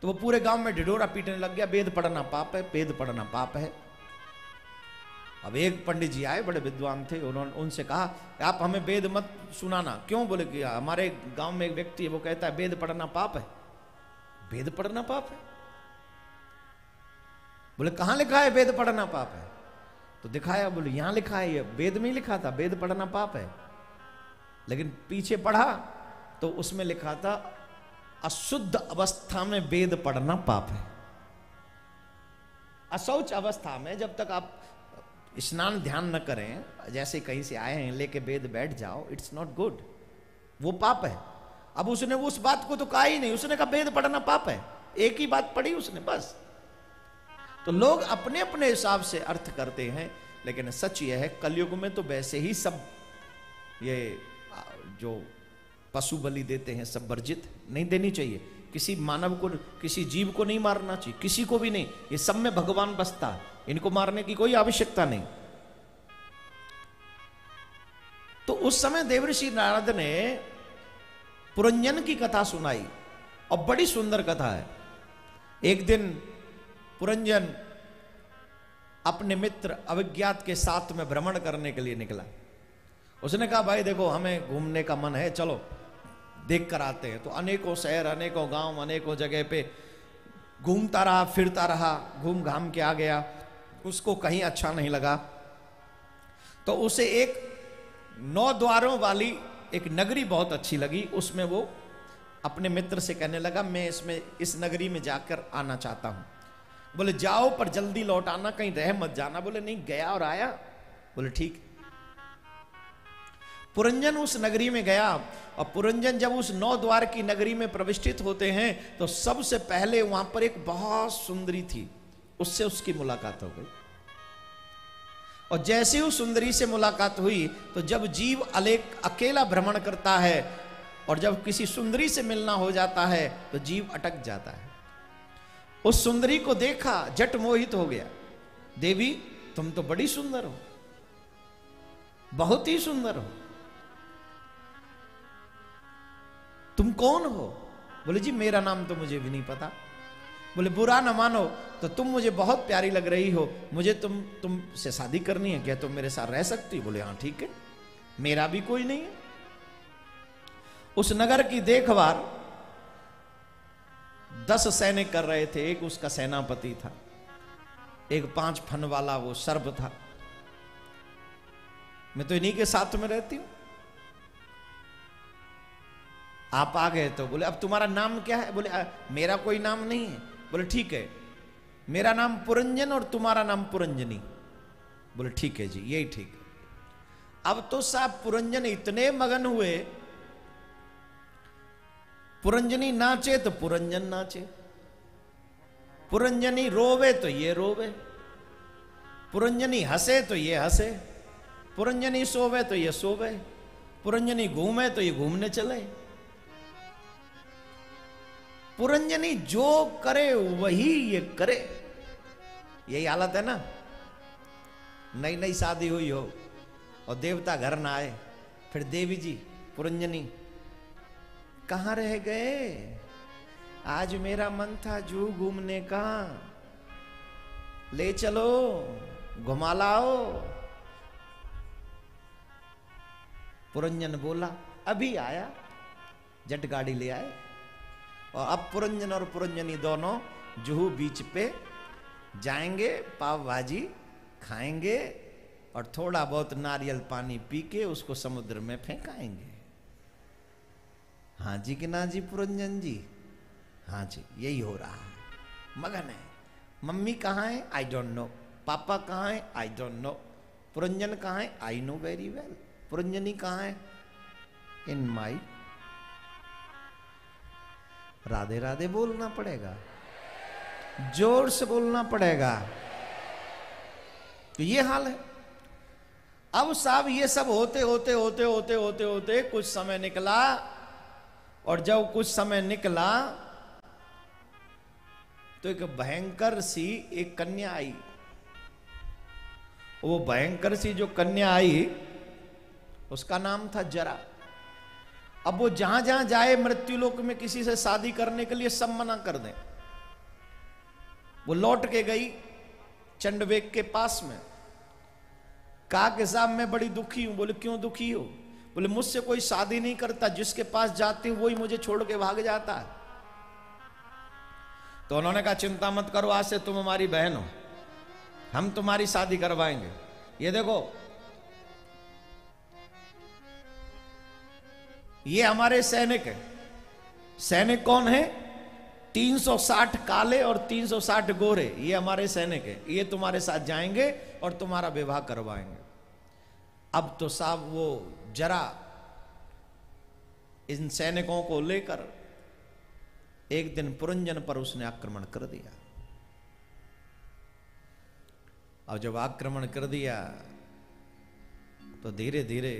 तो वो पूरे गांव में ढिढोरा पीटने लग गया, वेद पढ़ना पाप है, वेद पढ़ना पाप है। अब एक पंडित जी आए, बड़े विद्वान थे, उन्होंने उनसे कहा आप हमें वेद मत सुनाना। क्यों? बोले कि हमारे गांव में एक व्यक्ति है, वो कहता है वेद पढ़ना पाप है। वेद पढ़ना पाप है? बोले कहां लिखा है वेद पढ़ना पाप है? तो दिखाया, बोले यहां लिखा है, ये वेद में ही लिखा था वेद पढ़ना पाप है। लेकिन पीछे पढ़ा तो उसमें लिखा था अशुद्ध अवस्था में वेद पढ़ना पाप है। अशौच अवस्था में जब तक आप स्नान ध्यान न करें, जैसे कहीं से आए हैं लेके वेद बैठ जाओ, इट्स नॉट गुड, वो पाप है। अब उसने उस बात को तो कहा ही नहीं, उसने कहा वेद पढ़ना पाप है, एक ही बात पढ़ी उसने बस। तो लोग अपने अपने हिसाब से अर्थ करते हैं, लेकिन सच यह है कलयुग में तो वैसे ही सब ये जो पशु बलि देते हैं सब वर्जित, नहीं देनी चाहिए। किसी मानव को, किसी जीव को नहीं मारना चाहिए, किसी को भी नहीं। ये सब में भगवान बसता है, इनको मारने की कोई आवश्यकता नहीं। तो उस समय देवर्षि नारद ने पुरंजन की कथा सुनाई, और बड़ी सुंदर कथा है। एक दिन पुरंजन अपने मित्र अविज्ञात के साथ में भ्रमण करने के लिए निकला। उसने कहा भाई देखो हमें घूमने का मन है, चलो देख कर आते हैं। तो अनेकों शहर, अनेकों गांव, अनेकों जगह पे घूमता रहा, फिरता रहा, घूम घाम के आ गया। उसको कहीं अच्छा नहीं लगा, तो उसे एक 9 द्वारों वाली एक नगरी बहुत अच्छी लगी। उसमें वो अपने मित्र से कहने लगा मैं इस नगरी में जाकर आना चाहता हूं। बोले जाओ पर जल्दी लौट आना, कहीं रह मत जाना। बोले नहीं, गया और आया। बोले ठीक। पुरंजन उस नगरी में गया, और पुरंजन जब उस 9 द्वार की नगरी में प्रविष्टित होते हैं तो सबसे पहले वहां पर एक बहुत सुंदरी थी, उससे उसकी मुलाकात हो गई। और जैसे उस सुंदरी से मुलाकात हुई तो जब जीव अकेला भ्रमण करता है और जब किसी सुंदरी से मिलना हो जाता है तो जीव अटक जाता है। उस सुंदरी को देखा, झट मोहित हो गया। देवी तुम तो बड़ी सुंदर हो, बहुत ही सुंदर हो, तुम कौन हो? बोले जी मेरा नाम तो मुझे भी नहीं पता। बोले बुरा न मानो तो तुम मुझे बहुत प्यारी लग रही हो, मुझे तुमसे शादी करनी है, क्या तुम मेरे साथ रह सकती? बोले हाँ ठीक है, मेरा भी कोई नहीं है। उस नगर की देखभाल 10 सैनिक कर रहे थे। एक उसका सेनापति था, एक 5 फन वाला वो सर्प था। मैं तो इन्हीं के साथ में रहती हूं। आप आ गए तो बोले अब तुम्हारा नाम क्या है? बोले मेरा कोई नाम नहीं है। बोले ठीक है, मेरा नाम पुरंजन और तुम्हारा नाम पुरंजनी। बोले ठीक है जी, यही ठीक है। अब तो साहब पुरंजन इतने मगन हुए, पुरंजनी नाचे तो पुरंजन नाचे, पुरंजनी रोवे तो ये रोवे, पुरंजनी हंसे तो ये हंसे, पुरंजनी सोवे तो ये सोवे, पुरंजनी घूमे तो ये घूमने चले। पुरंजनी जो करे वही ये करे। यही हालत है ना। नई नई शादी हुई हो और देवता घर ना आए, फिर देवी जी पुरंजनी कहां रह गए? आज मेरा मन था जू घूमने का, ले चलो घुमा लाओ। पुरंजन बोला अभी आया, जट गाड़ी ले आए। और अब पुरंजन और पुरंजनी दोनों जुहू बीच पे जाएंगे, पाव भाजी खाएंगे और थोड़ा बहुत नारियल पानी पी के उसको समुद्र में फेंकाएंगे। हाँ जी कि ना जी पुरंजन जी? हाँ जी, यही हो रहा है। मगन है। मम्मी कहाँ है? I don't know. पापा कहाँ है? I don't know. पुरंजन कहाँ है? I know very well. Puranjani कहाँ है? इन माई। राधे राधे बोलना पड़ेगा, जोर से बोलना पड़ेगा। तो ये हाल है। अब साहब ये सब होते होते होते होते होते होते कुछ समय निकला, और जब कुछ समय निकला तो एक भयंकर सी एक कन्या आई। वो भयंकर सी जो कन्या आई उसका नाम था जरा। अब वो जहां जहां जाए मृत्यु लोक में किसी से शादी करने के लिए सब मना कर दें। वो लौट के गई चंडवेग के पास में, कहा कि साहब मैं बड़ी दुखी हूं। बोले क्यों दुखी हो? बोले मुझसे कोई शादी नहीं करता, जिसके पास जाती हूं वही मुझे छोड़ के भाग जाता है। तो उन्होंने कहा चिंता मत करो, आज से तुम हमारी बहन हो, हम तुम्हारी शादी करवाएंगे। ये देखो, ये हमारे सैनिक है। सैनिक कौन है? 360 काले और 360 गोरे, ये हमारे सैनिक है। ये तुम्हारे साथ जाएंगे और तुम्हारा विवाह करवाएंगे। अब तो साहब वो जरा इन सैनिकों को लेकर एक दिन पुरंजन पर उसने आक्रमण कर दिया। और जब आक्रमण कर दिया तो धीरे धीरे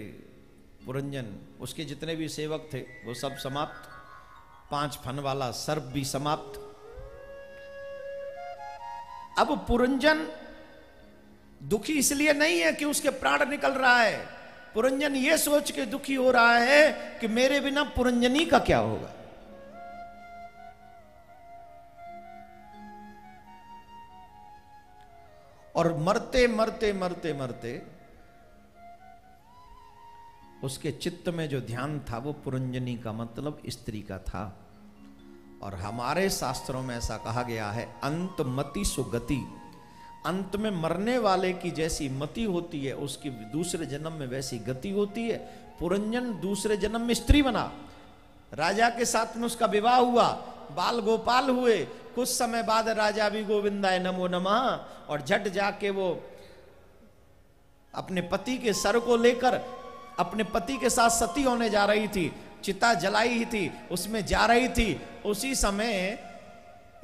पुरंजन, उसके जितने भी सेवक थे वो सब समाप्त, 5 फन वाला सर्प भी समाप्त। अब पुरंजन दुखी इसलिए नहीं है कि उसके प्राण निकल रहा है, पुरंजन ये सोच के दुखी हो रहा है कि मेरे बिना पुरंजनी का क्या होगा। और मरते मरते मरते मरते उसके चित्त में जो ध्यान था वो पुरंजनी का मतलब स्त्री का था। और हमारे शास्त्रों में ऐसा कहा गया है, अंत मति सुगति, अंत में मरने वाले की जैसी मति होती है उसकी दूसरे जन्म में वैसी गति होती है। पुरंजन दूसरे जन्म में स्त्री बना, राजा के साथ में उसका विवाह हुआ, बाल गोपाल हुए। कुछ समय बाद राजा भी गोविंदाय नमो नमः, और झट जाके वो अपने पति के सर को लेकर अपने पति के साथ सती होने जा रही थी, चिता जलाई ही थी, उसमें जा रही थी। उसी समय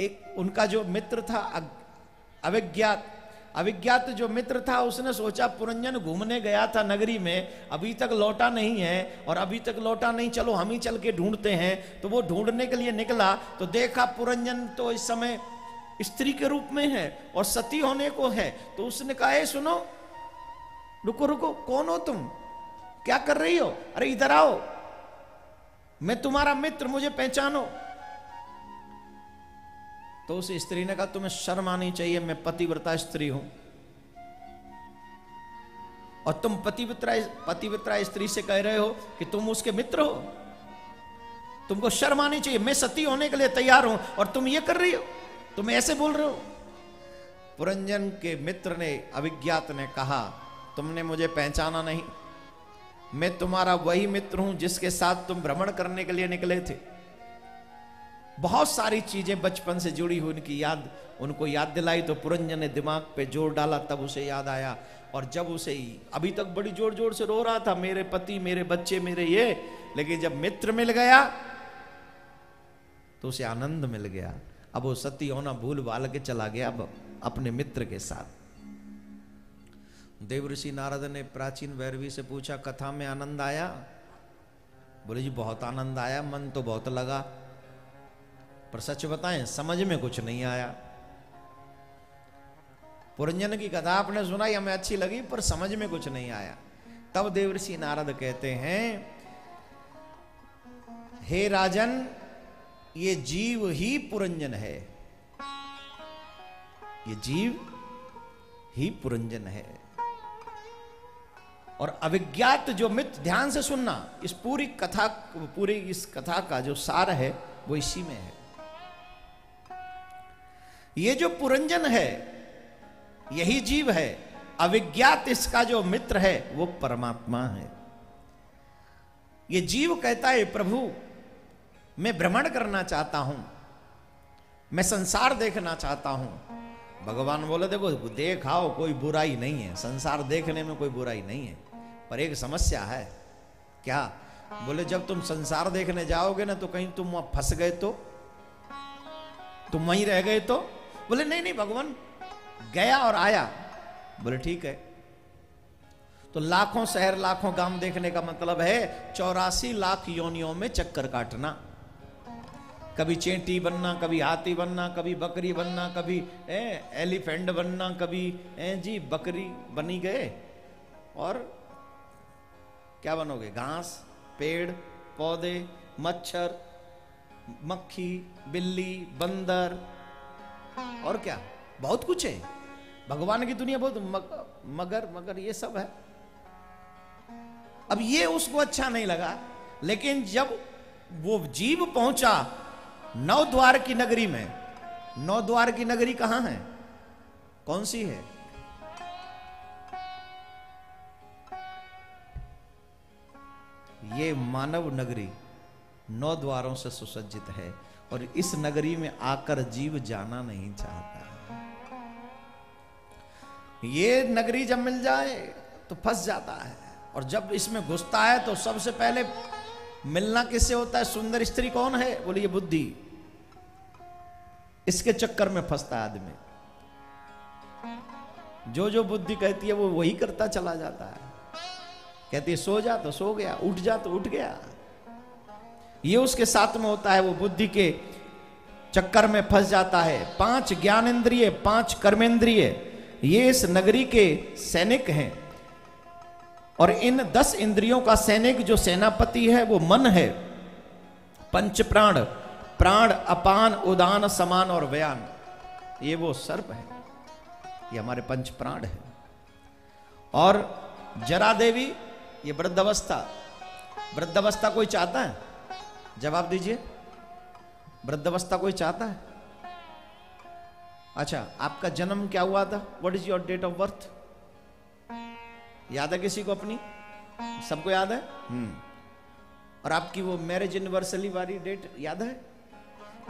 एक उनका जो मित्र था अविज्ञात जो मित्र था, उसने सोचा पुरंजन घूमने गया था नगरी में, अभी तक लौटा नहीं है, और अभी तक लौटा नहीं, चलो हम ही चल के ढूंढते हैं। तो वो ढूंढने के लिए निकला तो देखा पुरंजन तो इस समय स्त्री के रूप में है और सती होने को है। तो उसने कहा, ए सुनो, रुको रुको, कौन हो तुम, क्या कर रही हो? अरे इधर आओ, मैं तुम्हारा मित्र, मुझे पहचानो। तो उस स्त्री ने कहा, तुम्हें शर्म आनी चाहिए, मैं पतिव्रता स्त्री हूं और तुम पतिव्रता स्त्री से कह रहे हो कि तुम उसके मित्र हो? तुमको शर्म आनी चाहिए, मैं सती होने के लिए तैयार हूं और तुम ये कर रही हो, तुम ऐसे बोल रहे हो। पुरंजन के मित्र ने, अविज्ञात ने कहा, तुमने मुझे पहचाना नहीं, मैं तुम्हारा वही मित्र हूं जिसके साथ तुम भ्रमण करने के लिए निकले थे। बहुत सारी चीजें बचपन से जुड़ी हुई उनको याद दिलाई। तो पुरंजन ने दिमाग पे जोर डाला, तब उसे याद आया। और जब उसे, अभी तक बड़ी जोर जोर से रो रहा था, मेरे पति, मेरे बच्चे, मेरे ये, लेकिन जब मित्र मिल गया तो उसे आनंद मिल गया। अब वो सती होना भूल भाल के चला गया अब अपने मित्र के साथ। देवऋषि नारद ने प्राचीन भैरवी से पूछा, कथा में आनंद आया? बोले जी बहुत आनंद आया, मन तो बहुत लगा, पर सच बताएं समझ में कुछ नहीं आया। पुरंजन की कथा आपने सुनाई, हमें अच्छी लगी, पर समझ में कुछ नहीं आया। तब देवऋषि नारद कहते हैं, हे राजन, ये जीव ही पुरंजन है, ये जीव ही पुरंजन है। और अविज्ञात जो मित्र, ध्यान से सुनना, इस पूरी कथा का जो सार है वो इसी में है। ये जो पुरंजन है यही जीव है, अविज्ञात इसका जो मित्र है वो परमात्मा है। ये जीव कहता है, प्रभु मैं भ्रमण करना चाहता हूं, मैं संसार देखना चाहता हूं। भगवान बोले, देखो देखाओ, कोई बुराई नहीं है, संसार देखने में कोई बुराई नहीं है, पर एक समस्या है। क्या? बोले जब तुम संसार देखने जाओगे ना तो कहीं तुम वहां फंस गए तो, तुम वहीं रह गए तो? बोले नहीं नहीं भगवान, गया और आया। बोले ठीक है। तो लाखों शहर लाखों गांव देखने का मतलब है 84 लाख योनियों में चक्कर काटना, कभी चेंटी बनना, कभी हाथी बनना, कभी बकरी बनना, कभी एलिफेंट बनना, कभी जी बकरी बनी गए, और क्या बनोगे? घास, पेड़, पौधे, मच्छर, मक्खी, बिल्ली, बंदर और क्या बहुत कुछ है। भगवान की दुनिया बहुत मगर ये सब है। अब ये उसको अच्छा नहीं लगा, लेकिन जब वो जीव पहुंचा 9 द्वार की नगरी में, 9 द्वार की नगरी कहां है, कौन सी है? ये मानव नगरी 9 द्वारों से सुसज्जित है, और इस नगरी में आकर जीव जाना नहीं चाहता। ये नगरी जब मिल जाए तो फंस जाता है, और जब इसमें घुसता है तो सबसे पहले मिलना किससे होता है? सुंदर स्त्री कौन है? बोले ये बुद्धि। इसके चक्कर में फंसता है आदमी। जो जो बुद्धि कहती है वो वही करता चला जाता है। कहती है सो जा तो सो गया, उठ जा तो उठ गया। ये उसके साथ में होता है, वो बुद्धि के चक्कर में फंस जाता है। 5 ज्ञानेंद्रिय, 5 कर्मेंद्रिय, ये इस नगरी के सैनिक हैं, और इन 10 इंद्रियों का सैनिक जो सेनापति है वो मन है। 5 प्राण, प्राण, अपान, उदान, समान और व्यान, ये वो सर्प है, ये हमारे 5 प्राण है। और जरा देवी, ये वृद्धावस्था। वृद्धावस्था कोई चाहता है? जवाब दीजिए, वृद्धावस्था कोई चाहता है? अच्छा, आपका जन्म क्या हुआ था? What is your date of birth? याद है किसी को अपनी? सबको याद है? और आपकी वो मैरिज एनिवर्सरी वाली डेट याद है?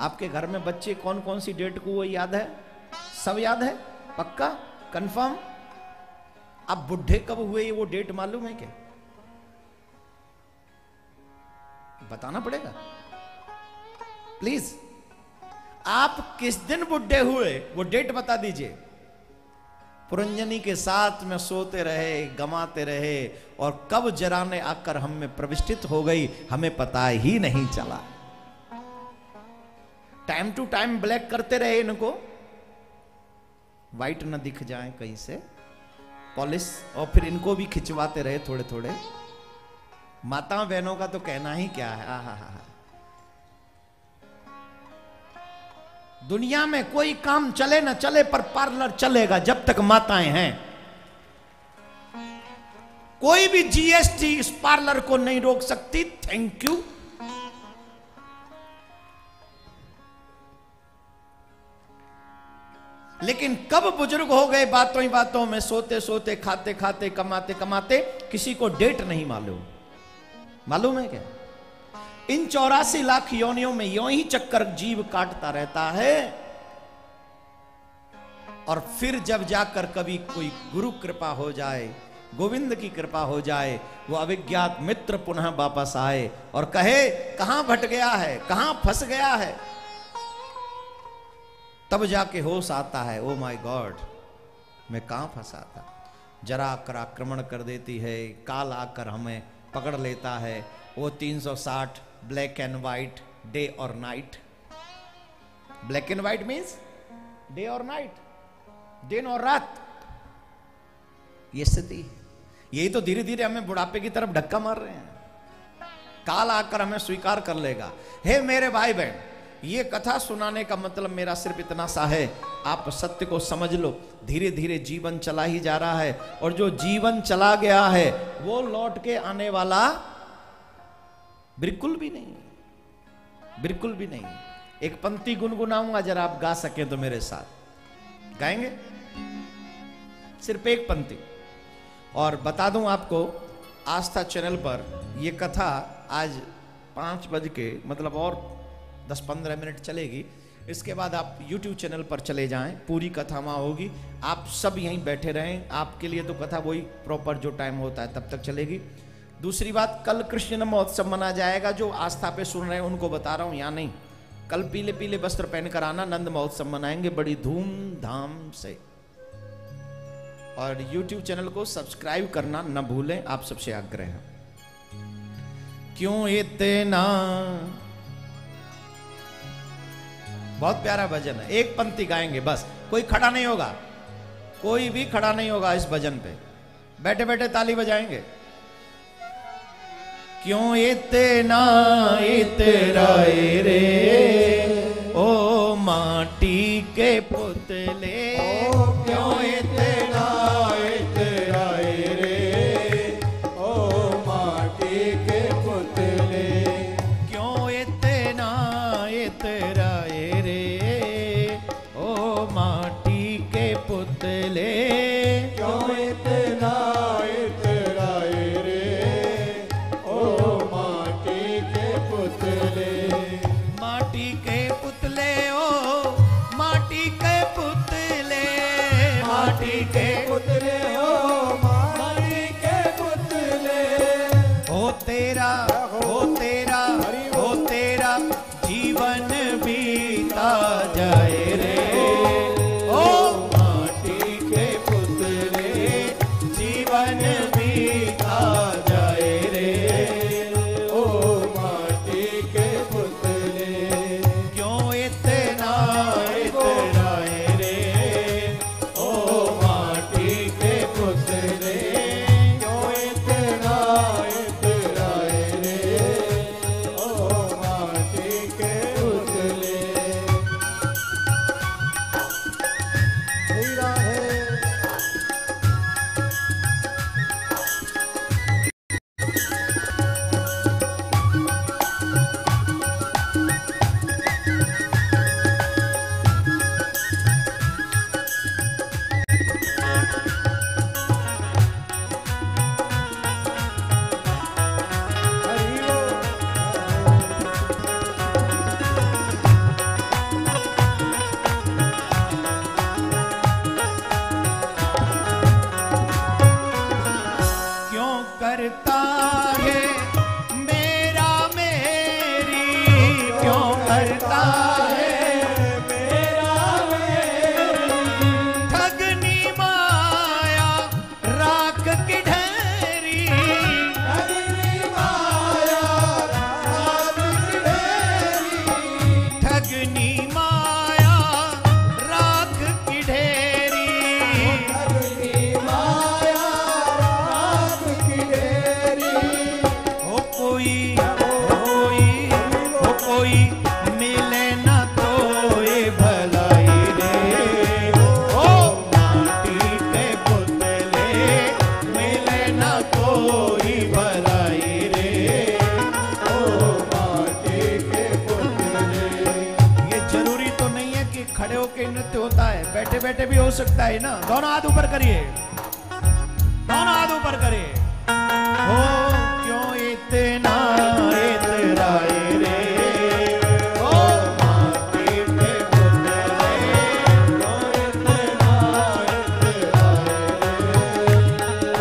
आपके घर में बच्चे कौन कौन सी डेट को वो याद है? सब याद है? पक्का? कंफर्म? आप बुढ़े कब हुए वो डेट मालूम है क्या? बताना पड़ेगा प्लीज। आप किस दिन बुढ़े हुए वो डेट बता दीजिए। पुरंजनी के साथ में सोते रहे, गमाते रहे, और कब जरा ने आकर हम में प्रविष्टित हो गई हमें पता ही नहीं चला। टाइम टू टाइम ब्लैक करते रहे इनको, व्हाइट न दिख जाए कहीं से, पॉलिश, और फिर इनको भी खिंचवाते रहे थोड़े थोड़े। माता बहनों का तो कहना ही क्या है। आहा, दुनिया में कोई काम चले न चले पर पार्लर चलेगा जब तक माताएं हैं। कोई भी जीएसटी इस पार्लर को नहीं रोक सकती। Thank you. लेकिन कब बुजुर्ग हो गए बातों ही बातों में, सोते सोते, खाते खाते, कमाते कमाते, किसी को डेट नहीं मालूम। मालूम है क्या? इन 84 लाख योनियों में यों ही चक्कर जीव काटता रहता है, और फिर जब जाकर कभी कोई गुरु कृपा हो जाए, गोविंद की कृपा हो जाए, वो अविज्ञात मित्र पुनः वापस आए और कहे कहां भट गया है, कहां फंस गया है, तब जाके होश आता है, ओ माय गॉड मैं कहां फंसा था। जरा आकर आक्रमण कर देती है, काल आकर हमें पकड़ लेता है। वो 360 ब्लैक एंड व्हाइट, डे और night. Black and white means day और नाइट, दिन और रात, ये स्थिति। यही तो धीरे धीरे हमें बुढ़ापे की तरफ धक्का मार रहे हैं। काल आकर हमें स्वीकार कर लेगा। हे मेरे भाई बहन, ये कथा सुनाने का मतलब मेरा सिर्फ इतना सा है, आप सत्य को समझ लो। धीरे धीरे जीवन चला ही जा रहा है, और जो जीवन चला गया है वो लौट के आने वाला बिल्कुल भी नहीं, बिल्कुल भी नहीं। एक पंक्ति गुनगुनाऊंगा, जरा आप गा सकें तो मेरे साथ गाएंगे? सिर्फ एक पंक्ति। और बता दूं आपको, आस्था चैनल पर यह कथा आज 5 बज के मतलब और 10-15 मिनट चलेगी। इसके बाद आप YouTube चैनल पर चले जाएं, पूरी कथा वहाँ होगी। आप सब यहीं बैठे रहें, आपके लिए तो कथा वही प्रॉपर जो टाइम होता है तब तक चलेगी। दूसरी बात, कल कृष्ण महोत्सव मना जाएगा। जो आस्था पे सुन रहे हैं उनको बता रहा हूँ, यहाँ नहीं। कल पीले पीले वस्त्र पहनकर आना, नंद महोत्सव मनाएंगे बड़ी धूमधाम से। और YouTube चैनल को सब्सक्राइब करना न भूलें, आप सबसे आग्रह है। क्यों इतना, बहुत प्यारा भजन है, एक पंक्ति गाएंगे बस। कोई खड़ा नहीं होगा, कोई भी खड़ा नहीं होगा इस भजन पे, बैठे बैठे ताली बजाएंगे। क्यों इतना इतराए रे ओ माटी के पुतले, क्यों इतना इतराए रे ओ माटी के पुतले, क्यों इतना इतराए रे ओ माटी के पुतले, क्यों इतना इतराए रे ओ माटी के पुतले, माटी के पुतले ओ माटी के पुतले, माटी के पुतले ओ माटी के पुतले, हो तेरा जीवन बीता जाए रे ओ माटी के पुतले, जीवन बीता जाए रे ओ माटी के पुतले, क्यों इतना इतराए रे ओ माटी के पुतले, क्यों इतना इतराए रे ओ माटी के पुतले। हीरा है क्यों करता है मेरा मेरी, क्यों करता है मेरा मेरी, ठगनी माया राख की ढेरी, ठगनी माया राख की ढेरी, ठगनी माया राख की ढेरी, ठगनी माया राख की ढेरी, हो कोई मिले ना तो ये भलाई रे ओ माटी के पुतले, मिले ना कोई भलाई रे ओ माटी के पुतले। ये जरूरी तो नहीं है कि खड़े होके नृत्य होता है, बैठे बैठे भी हो सकता है ना। दोनों हाथ ऊपर करिए, दोनों हाथ ऊपर करिए। हो क्यों इतना इतराए रे ओ माटी के पुतले, क्यों इतना इतराए रे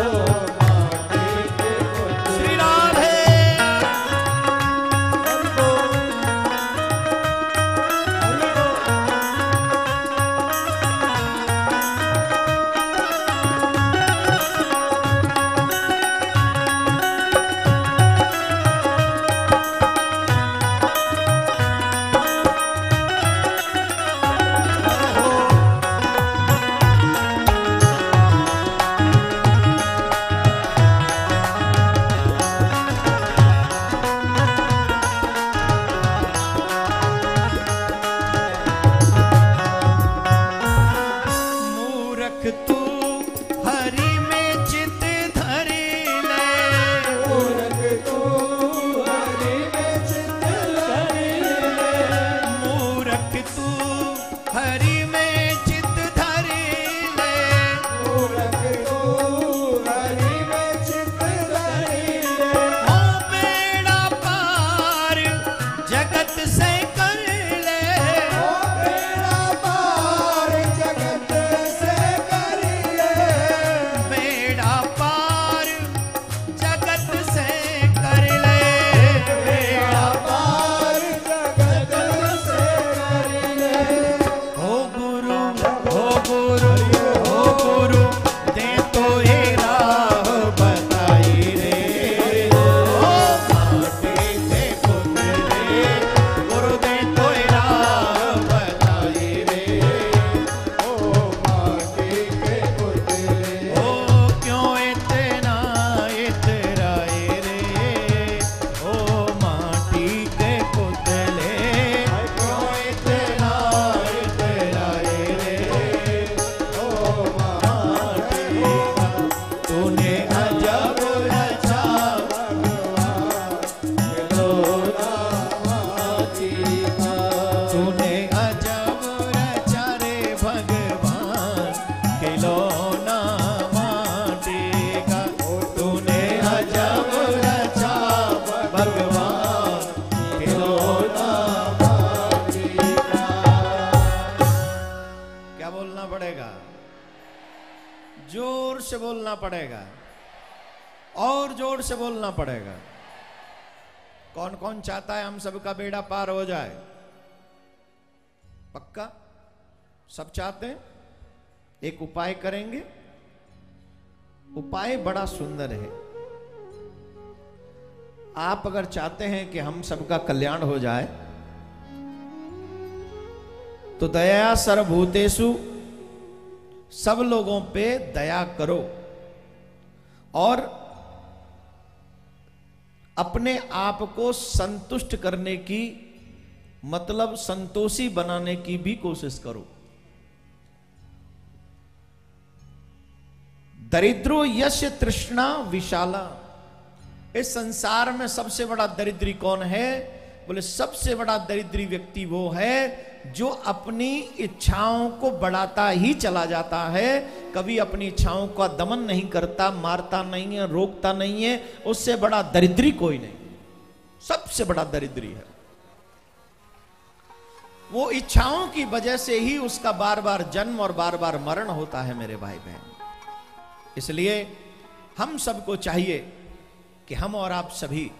ओ माटी के पुतले। श्री राधे बोलना पड़ेगा, और जोर से बोलना पड़ेगा। कौन कौन चाहता है हम सबका बेड़ा पार हो जाए? पक्का सब चाहते हैं? एक उपाय करेंगे। उपाय बड़ा सुंदर है। आप अगर चाहते हैं कि हम सबका कल्याण हो जाए तो दया सर्वभूतेषु, सब लोगों पे दया करो और अपने आप को संतुष्ट करने की, मतलब संतोषी बनाने की भी कोशिश करो। दरिद्रो यस्य तृष्णा विशाला। इस संसार में सबसे बड़ा दरिद्री कौन है? बोले सबसे बड़ा दरिद्री व्यक्ति वो है जो अपनी इच्छाओं को बढ़ाता ही चला जाता है, कभी अपनी इच्छाओं का दमन नहीं करता, मारता नहीं है, रोकता नहीं है। उससे बड़ा दरिद्री कोई नहीं, सबसे बड़ा दरिद्री है वो। इच्छाओं की वजह से ही उसका बार बार जन्म और बार बार मरण होता है मेरे भाई बहन। इसलिए हम सबको चाहिए कि हम और आप सभी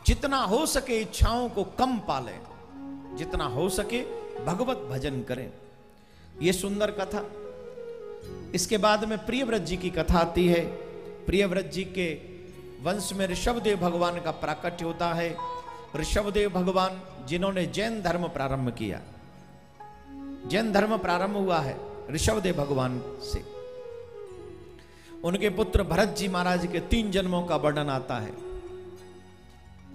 जितना हो सके इच्छाओं को कम पालें, जितना हो सके भगवत भजन करें। यह सुंदर कथा। इसके बाद में प्रियव्रत जी की कथा आती है। प्रियव्रत जी के वंश में ऋषभदेव भगवान का प्राकट्य होता है। ऋषभदेव भगवान जिन्होंने जैन धर्म प्रारंभ किया, जैन धर्म प्रारंभ हुआ है ऋषभदेव भगवान से। उनके पुत्र भरत जी महाराज के 3 जन्मों का वर्णन आता है।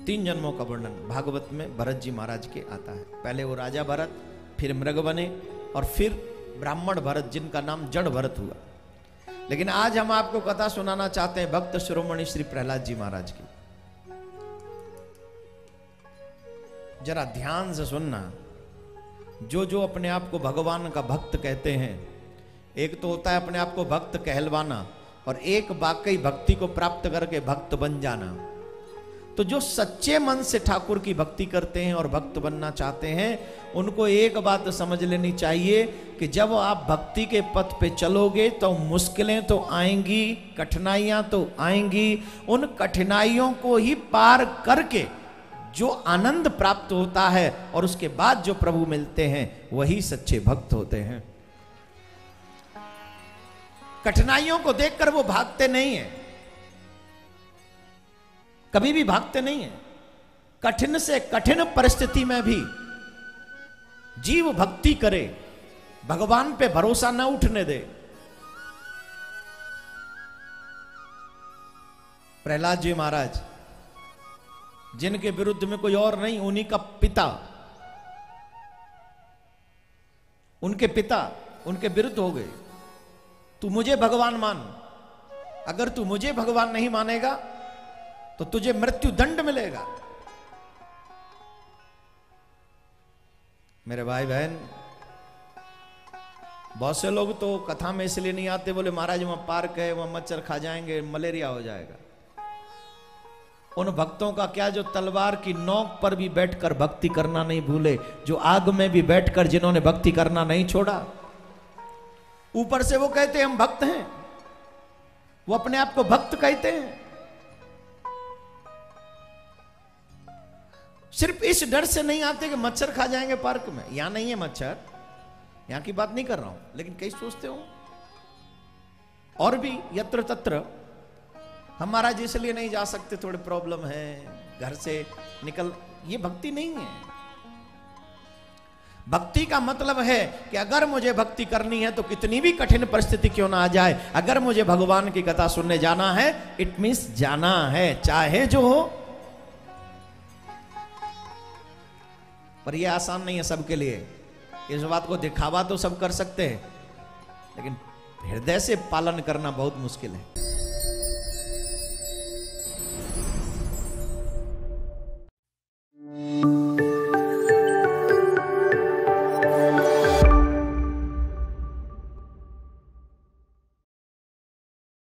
3 जन्मों का वर्णन भागवत में भरत जी महाराज के आता है। पहले वो राजा भरत, फिर मृग बने और फिर ब्राह्मण भरत, जिनका नाम जड़ भरत हुआ। लेकिन आज हम आपको कथा सुनाना चाहते हैं भक्त शिरोमणि श्री प्रहलाद जी महाराज की। जरा ध्यान से सुनना। जो जो अपने आप को भगवान का भक्त कहते हैं, एक तो होता है अपने आप को भक्त कहलवाना, और एक वाकई भक्ति को प्राप्त करके भक्त बन जाना। तो जो सच्चे मन से ठाकुर की भक्ति करते हैं और भक्त बनना चाहते हैं, उनको एक बात समझ लेनी चाहिए कि जब आप भक्ति के पथ पे चलोगे तो मुश्किलें तो आएंगी, कठिनाइयां तो आएंगी। उन कठिनाइयों को ही पार करके जो आनंद प्राप्त होता है और उसके बाद जो प्रभु मिलते हैं, वही सच्चे भक्त होते हैं। कठिनाइयों को देखकर वो भागते नहीं है, कभी भी भागते नहीं है। कठिन से कठिन परिस्थिति में भी जीव भक्ति करे, भगवान पे भरोसा न उठने दे। प्रहलाद जी महाराज, जिनके विरुद्ध में कोई और नहीं, उन्हीं का पिता, उनके पिता उनके विरुद्ध हो गए। तू मुझे भगवान मान, अगर तू मुझे भगवान नहीं मानेगा तो तुझे मृत्यु दंड मिलेगा। मेरे भाई बहन, बहुत से लोग तो कथा में इसलिए नहीं आते, बोले महाराज वहां पार्क है, वहां मच्छर खा जाएंगे, मलेरिया हो जाएगा। उन भक्तों का क्या जो तलवार की नोक पर भी बैठकर भक्ति करना नहीं भूले, जो आग में भी बैठकर जिन्होंने भक्ति करना नहीं छोड़ा। ऊपर से वो कहते हैं हम भक्त हैं, वो अपने आप को भक्त कहते हैं। सिर्फ इस डर से नहीं आते कि मच्छर खा जाएंगे पार्क में। यहां नहीं है मच्छर, यहां की बात नहीं कर रहा हूं, लेकिन कई सोचते हो और भी यत्र तत्र। हम महाराज इसलिए नहीं जा सकते, थोड़े प्रॉब्लम है, घर से निकल, ये भक्ति नहीं है। भक्ति का मतलब है कि अगर मुझे भक्ति करनी है तो कितनी भी कठिन परिस्थिति क्यों ना आ जाए, अगर मुझे भगवान की कथा सुनने जाना है, इट मींस जाना है, चाहे जो हो। पर यह आसान नहीं है सबके लिए। इस बात को दिखावा तो सब कर सकते हैं, लेकिन हृदय से पालन करना बहुत मुश्किल है।